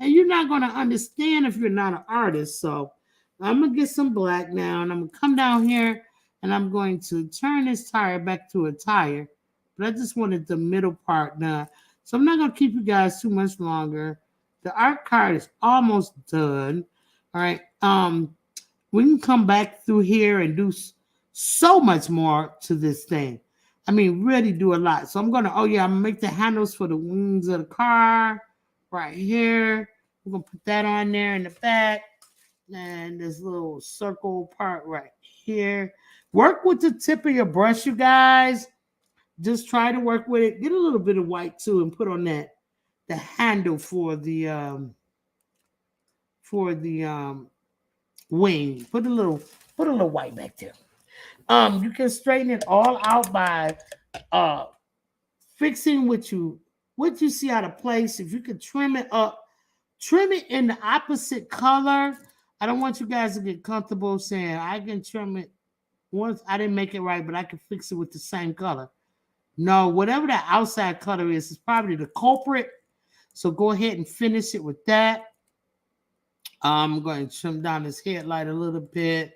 And you're not going to understand if you're not an artist. So I'm going to get some black now, and I'm going to come down here, and I'm going to turn this tire back to a tire. But I just wanted the middle part done. So I'm not going to keep you guys too much longer. The art card is almost done. All right. We can come back through here and do so much more to this thing. I mean, really do a lot. So I'm going to, I'm going to make the handles for the wings of the car right here. We're going to put that on there in the back. And this little circle part right here. Work with the tip of your brush, you guys. Just try to work with it. Get a little bit of white too and put on the handle for the wing. Put a little white back there. You can straighten it all out by fixing what you see out of place. If you could trim it up, trim it in the opposite color. I don't want you guys to get comfortable saying I can trim it once I didn't make it right, but I can fix it with the same color. No, whatever that outside color is probably the culprit. So go ahead and finish it with that. I'm going to trim down this headlight a little bit.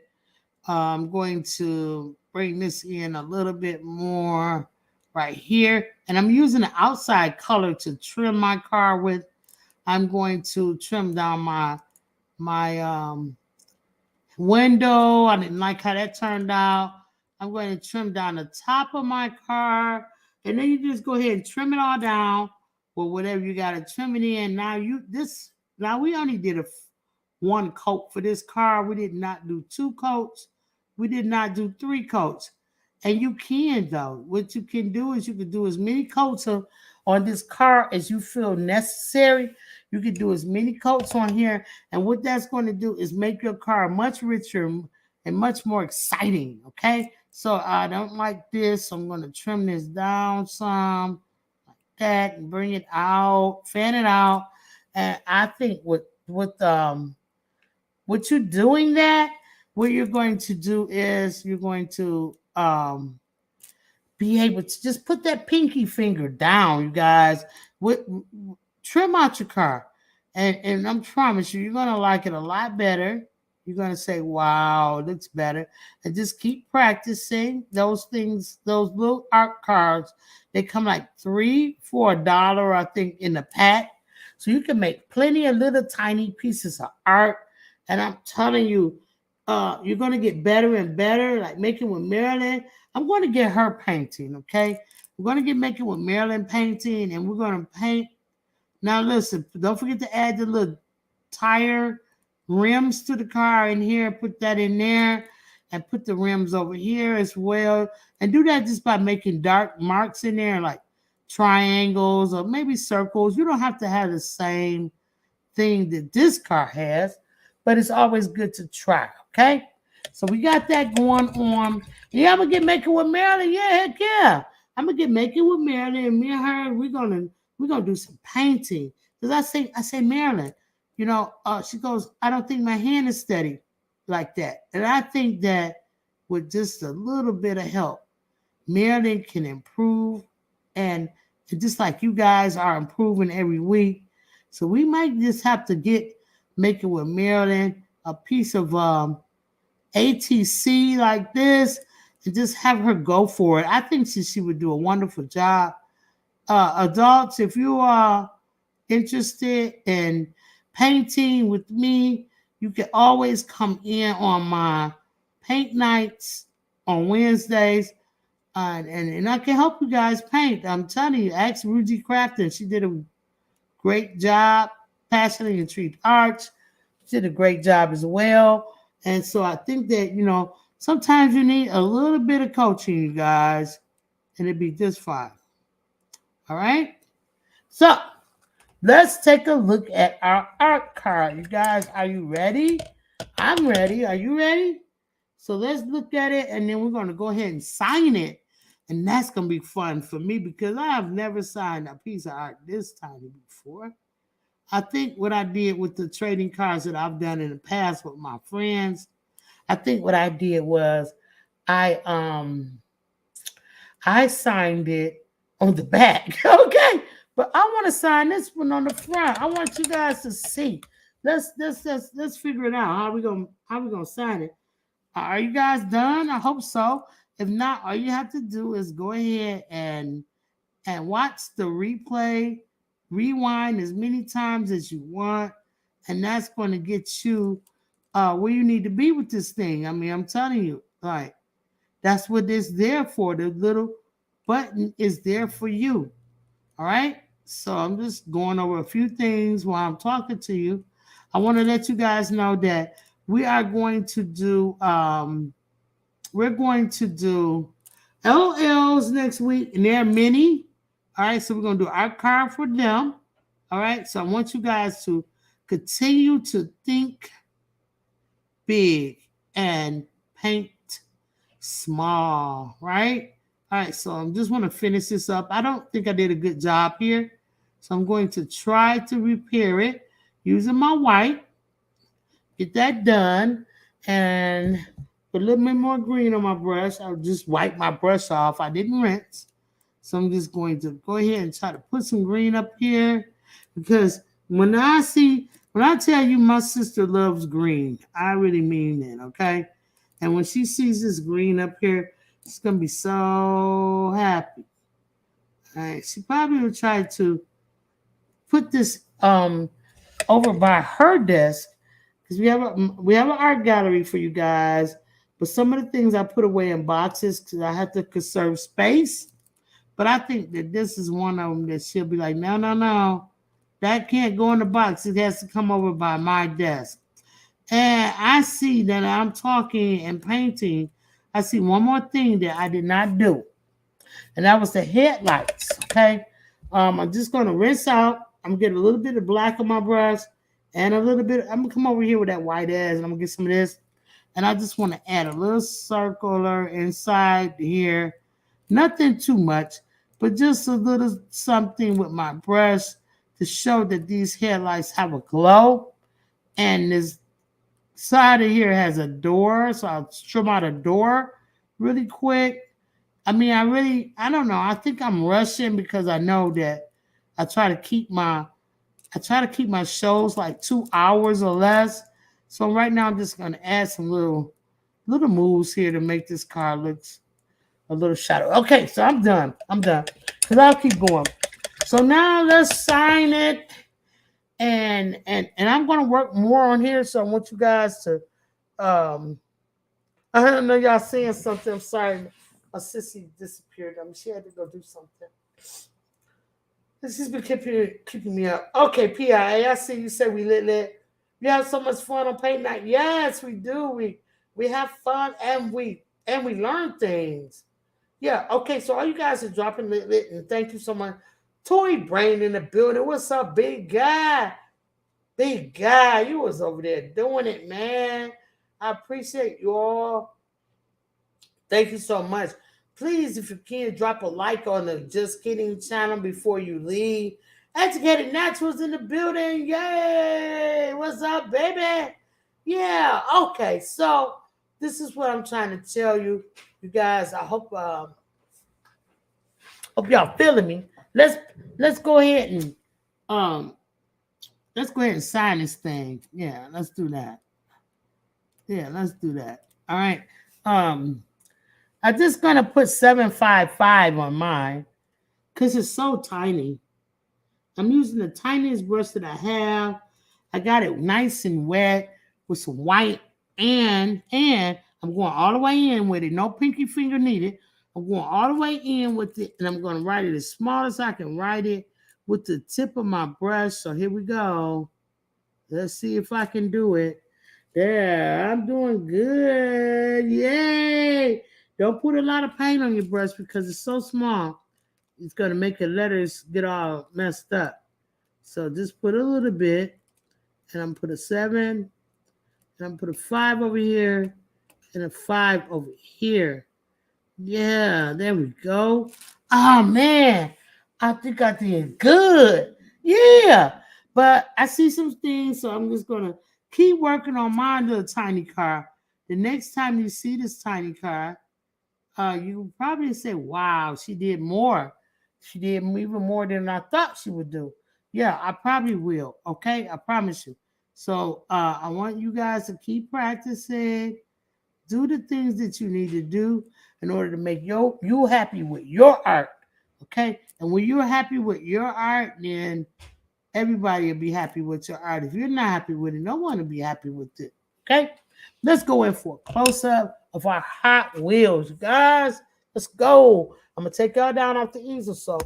I'm going to bring this in a little bit more right here. And I'm using the outside color to trim my car with. I'm going to trim down my window. I didn't like how that turned out. I'm going to trim down the top of my car. And then you just go ahead and trim it all down with whatever you got to trim it in. Now we only did one coat for this car. We did not do 2 coats. We did not do 3 coats. And you can, though. What you can do is you can do as many coats on this car as you feel necessary. You can do as many coats on here. And what that's going to do is make your car much richer and much more exciting, okay? So I don't like this. I'm going to trim this down some like that and bring it out, fan it out. And I think what you're doing that, what you're going to do is you're going to be able to just put that pinky finger down, you guys. Trim out your car. And I promise you're going to like it a lot better. You're going to say, wow, it looks better. And just keep practicing those things, those little art cards. They come like 3 for $1, I think, in the pack. So you can make plenty of little tiny pieces of art. And I'm telling you, you're going to get better and better, like making with Marilyn. I'm going to get her painting, okay? We're going to get making with Marilyn painting, and we're going to paint. Now, listen, don't forget to add the little tire rims to the car in here. Put that in there and put the rims over here as well. And do that just by making dark marks in there, like triangles or maybe circles. You don't have to have the same thing that this car has, but it's always good to try, okay? So we got that going on. Yeah, I'm going to get making with Marilyn. Yeah, heck yeah. I'm going to get making with Marilyn, and me and her, we're gonna do some painting. Because I say, Marilyn, she goes, I don't think my hand is steady like that. And I think that with just a little bit of help, Marilyn can improve. And just like you guys are improving every week. So we might just have to make it with Marilyn a piece of ATC like this and just have her go for it. I think she would do a wonderful job. Adults, if you are interested in painting with me, you can always come in on my paint nights on Wednesdays. And I can help you guys paint. I'm telling you, ask Rudy Crafton. She did a great job. Passionately and Treat Arts. She did a great job as well. And so I think that, sometimes you need a little bit of coaching, you guys, and it'd be just fine. All right? So let's take a look at our art card. You guys, are you ready? I'm ready. Are you ready? So let's look at it, and then we're going to go ahead and sign it. And that's going to be fun for me because I have never signed a piece of art this tiny before. I think what I did with the trading cards that I've done in the past with my friends, I think what I did was I signed it on the back. Okay. But I want to sign this one on the front. I want you guys to see. Let's figure it out. How we gonna sign it? Are you guys done? I hope so. If not, all you have to do is go ahead and watch the replay, rewind as many times as you want, and that's going to get you where you need to be with this thing. I mean, I'm telling you, like, that's what it's there for. The little button is there for you. All right? So I'm just going over a few things while I'm talking to you. I want to let you guys know that we are going to do LLs next week, and they're mini. All right, so we're going to do our card for them. All right, so I want you guys to continue to think big and paint small, right? All right, so I just want to finish this up. I don't think I did a good job here, so I'm going to try to repair it using my white. Get that done, and put a little bit more green on my brush. I'll just wipe my brush off. I didn't rinse. So I'm just going to go ahead and try to put some green up here, because when I tell you my sister loves green, I really mean it, okay? And when she sees this green up here, she's going to be so happy. All right, she probably will try to put this over by her desk, because we have an art gallery for you guys, but some of the things I put away in boxes because I have to conserve space. But I think that this is one of them that she'll be like, no, that can't go in the box. It has to come over by my desk. And I see that I'm talking and painting. I see one more thing that I did not do, and that was the headlights. Okay, I'm just going to rinse out. I'm going to get a little bit of black on my brush and a little bit. I'm going to come over here with that white edge, and I'm going to get some of this. And I just want to add a little circular inside here. Nothing too much, but just a little something with my brush to show that these headlights have a glow. And this side of here has a door, so I'll trim out a door really quick. I mean, I don't know. I think I'm rushing because I know that I try to keep my shows like 2 hours or less. So right now I'm just gonna add some little moves here to make this card look a little shadow. Okay, so I'm done. Because I'll keep going. So now let's sign it. And I'm gonna work more on here. So I want you guys to I don't know y'all saying something. I'm sorry. My sissy disappeared. I mean, she had to go do something. This has been keeping me up. Okay, PIA, I see you say we lit. We have so much fun on paint night. Yes, we do. We have fun and we learn things. Yeah, okay, so all you guys are dropping lit, and thank you so much. Toy Brain in the building. What's up, big guy? Big guy, you was over there doing it, man. I appreciate you all. Thank you so much. Please, if you can, drop a like on the Just Kidding channel before you leave. Educated Naturals in the building. Yay! What's up, baby? Yeah, okay. So this is what I'm trying to tell you. You guys, I hope y'all feeling me. Let's go ahead and sign this thing. Yeah, let's do that. All right. I'm just gonna put 755 on mine because it's so tiny. I'm using the tiniest brush that I have. I got it nice and wet with some white, and I'm going all the way in with it. No pinky finger needed. I'm going all the way in with it, and I'm going to write it as small as I can write it with the tip of my brush. So here we go. Let's see if I can do it. There, I'm doing good. Yay! Don't put a lot of paint on your brush because it's so small. It's going to make your letters get all messed up. So just put a little bit, and I'm going to put a 7, and I'm going to put a 5 over here, and a 5 over here. Yeah, there we go. Oh, man. I think I did good. Yeah. But I see some things, so I'm just going to keep working on my little tiny car. The next time you see this tiny car, you probably say, wow, she did more. She did even more than I thought she would do. Yeah, I probably will. Okay, I promise you. So I want you guys to keep practicing. Do the things that you need to do in order to make you happy with your art. Okay, and when you're happy with your art, then everybody will be happy with your art. If you're not happy with it, no one will be happy with it. Okay, let's go in for a close up of our Hot Wheels, guys. Let's go. I'm gonna take y'all down off the easel. So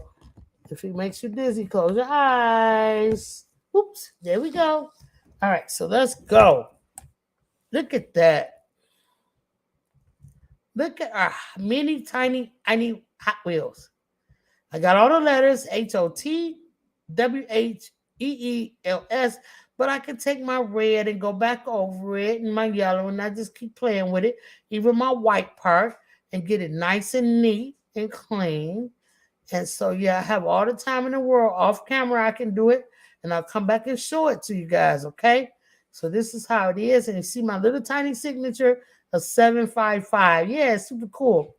if it makes you dizzy, close your eyes. Oops, there we go. All right, so let's go. Look at that. Look at our mini, tiny Hot Wheels. I got all the letters HOTWHEELS, but I can take my red and go back over it and my yellow, and I just keep playing with it, even my white part, and get it nice and neat and clean. And so, yeah, I have all the time in the world. Off camera, I can do it, and I'll come back and show it to you guys, okay? So this is how it is, and you see my little tiny signature of 755. Yeah, it's super cool.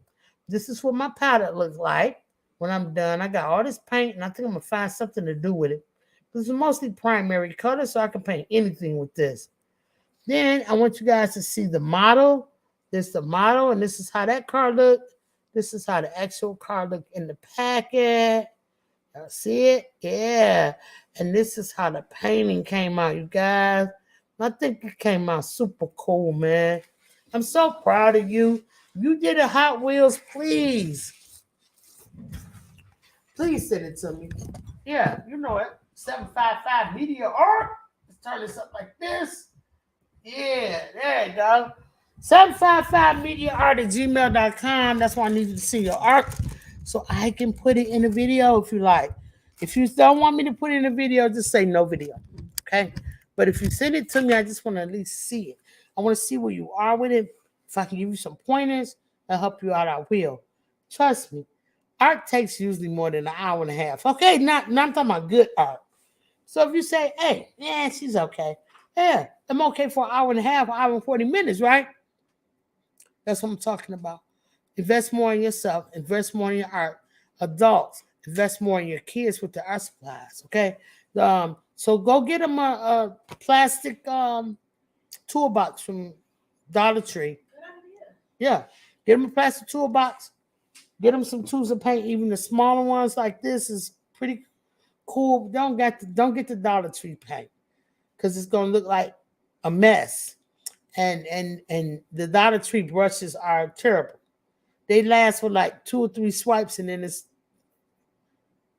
This is what my palette looks like when I'm done. I got all this paint, and I think I'm going to find something to do with it. This is mostly primary color, so I can paint anything with this. Then I want you guys to see the model. This is the model, and this is how that card looked. This is how the actual card looked in the packet. Y'all see it? Yeah. And this is how the painting came out, you guys. I think it came out super cool, man. I'm so proud of you. You did a Hot Wheels, please. Please send it to me. Yeah, you know it. 755 Media Art. Let's turn this up like this. Yeah, there you go. 755mediaart@gmail.com. That's why I need you to see your art so I can put it in a video if you like. If you don't want me to put it in a video, just say no video. Okay? But if you send it to me, I just want to at least see it. I want to see where you are with it. If I can give you some pointers and help you out, I will. Trust me. Art takes usually more than an hour and a half. Okay, not I'm talking about good art. So if you say, hey, yeah, she's okay. Yeah, I'm okay for an hour and a half, an hour and 40 minutes, right? That's what I'm talking about. Invest more in yourself. Invest more in your art. Adults, invest more in your kids with the art supplies, okay? So go get them a plastic toolbox from Dollar Tree. Yeah, get them a plastic toolbox. Get them some tools of paint. Even the smaller ones like this is pretty cool. Don't get the Dollar Tree paint because it's gonna look like a mess. And the Dollar Tree brushes are terrible. They last for like 2 or 3 swipes, and then it's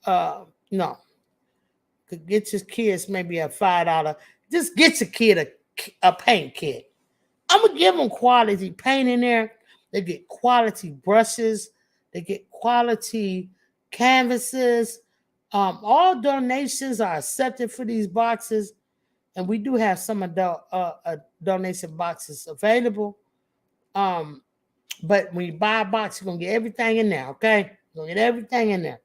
no. Could get your kids maybe a $5. Just get your kid a paint kit. I'm gonna give them quality paint in there. They get quality brushes. They get quality canvases. All donations are accepted for these boxes, and we do have some adult donation boxes available. But when you buy a box, you're gonna get everything in there. Okay, you're gonna get everything in there.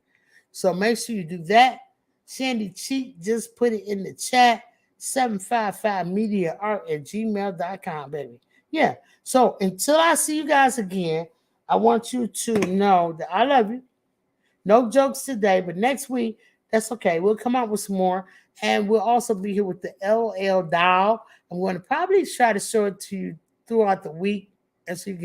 So make sure you do that. Sandy Cheek just put it in the chat. 755mediaart@gmail.com, baby. Yeah. So until I see you guys again, I want you to know that I love you. No jokes today, but next week, that's okay. We'll come out with some more. And we'll also be here with the LL doll. I'm going to probably try to show it to you throughout the week, and so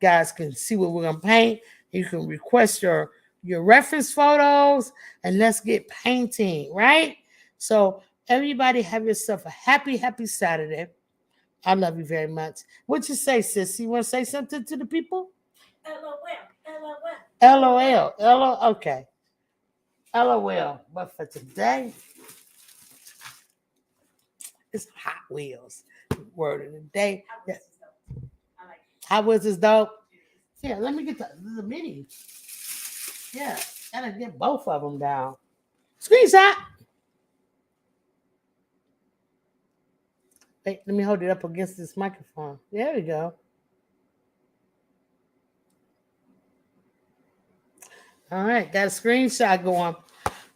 guys can see what we're going to paint. You can request your reference photos, and let's get painting, right? So everybody have yourself a happy Saturday. I love you very much. What you say, sis? You want to say something to the people? LOL. LOL. Okay. LOL. But for today, it's Hot Wheels. Word of the day. Yeah. Hot Wheels is dope. Yeah, let me get the mini. Yeah, gotta get both of them down. Screenshot. Wait, let me hold it up against this microphone. There we go. All right, got a screenshot going.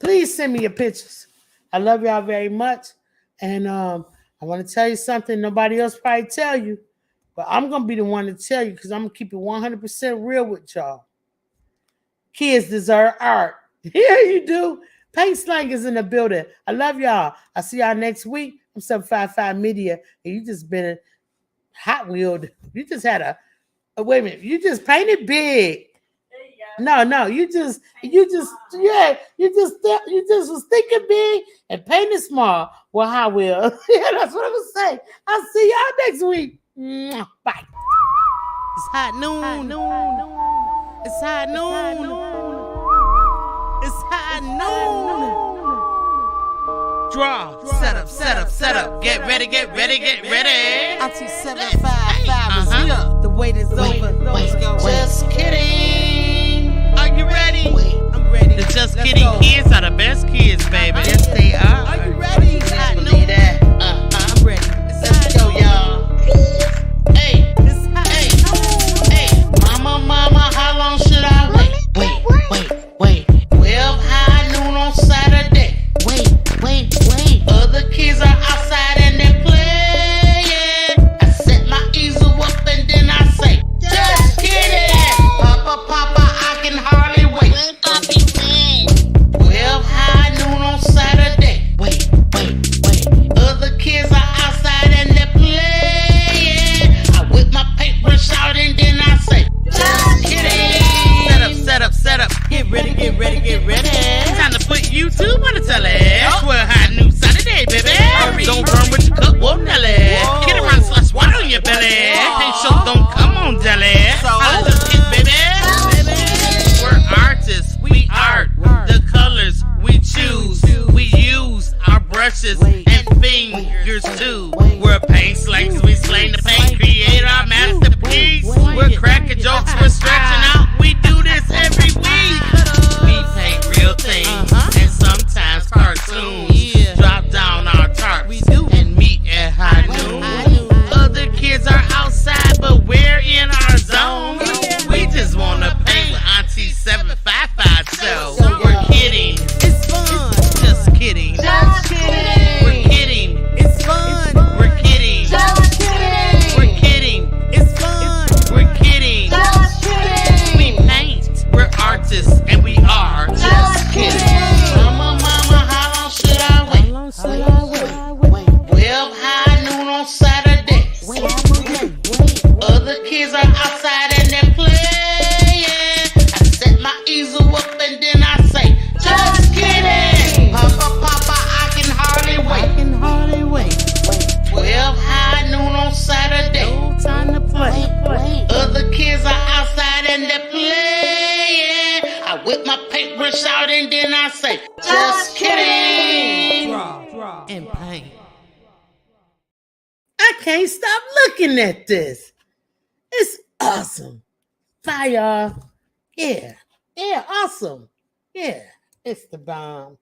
Please send me your pictures. I love y'all very much. And I want to tell you something nobody else probably tell you, but I'm going to be the one to tell you because I'm going to keep it 100% real with y'all. Kids deserve art. Yeah, you do. Paint Slang is in the building. I love y'all. I'll see y'all next week. I'm 755 Media, and you just been Hot Wheeled. You just had a wait a minute. You just painted big. No, you just was thinking big and painted small. Well, Hot Wheel. Yeah, that's what I was saying. I'll see y'all next week. Bye. It's hot noon. It's hot noon. It's hot noon. Draw. Set up. Get ready. Arty 755 is here. The wait is over. Let's go. Just kidding. Are you ready? I'm ready. The Just Kidding kids are the best kids, baby. Yes, they are. Are you ready? It's hot Believe noon. that. I'm ready. It's Let's hot go, y'all. Hey, It's hot noon. hey, mama, how long should I wait? Wait. 12 high noon on Saturday. Wait. Other kids are outside and they're playing. I set my easel up and then I say, just kidding. Papa, I can hardly wait. 12 high noon on Saturday. Wait. Other kids are outside and they're playing. I whip my paintbrush out and then I say, just kidding. Set up. Get ready. Time to put YouTube on the telly. 12 high noon Saturday, baby. Don't run with your cup, whoa, Nelly. Get around, slash water on your belly. Paint show don't come on, jelly. I just hit, baby. We're artists, we art. The colors we choose. We use our brushes and fingers too. We're paint slangs, we slang the paint, create our masterpiece. We're cracking jokes, we're stretching out. We do this every week. We paint real things and sometimes cartoons. Drop down our tarps and meet at high noon. Other kids are outside, but we're in our zone. We just wanna paint with Auntie 755, so we're kidding. It's fun. Just kidding. We're kidding. It's fun. We're kidding. We're kidding. It's fun. We're kidding. We paint. We're artists and we are just kidding. Mama, how long should I wait? 12 high noon on Saturday. Other kids are outside and they're playing. I set my easel up and then I say, just kidding. Papa, I can hardly wait. 12 high noon on Saturday. No time to play. Other kids are outside and they're playing. I whip my paintbrush out and then I say, just kidding. Draw. And paint. I can't stop looking at this. It's awesome. Bye, y'all. Yeah, awesome. Yeah, it's the bomb.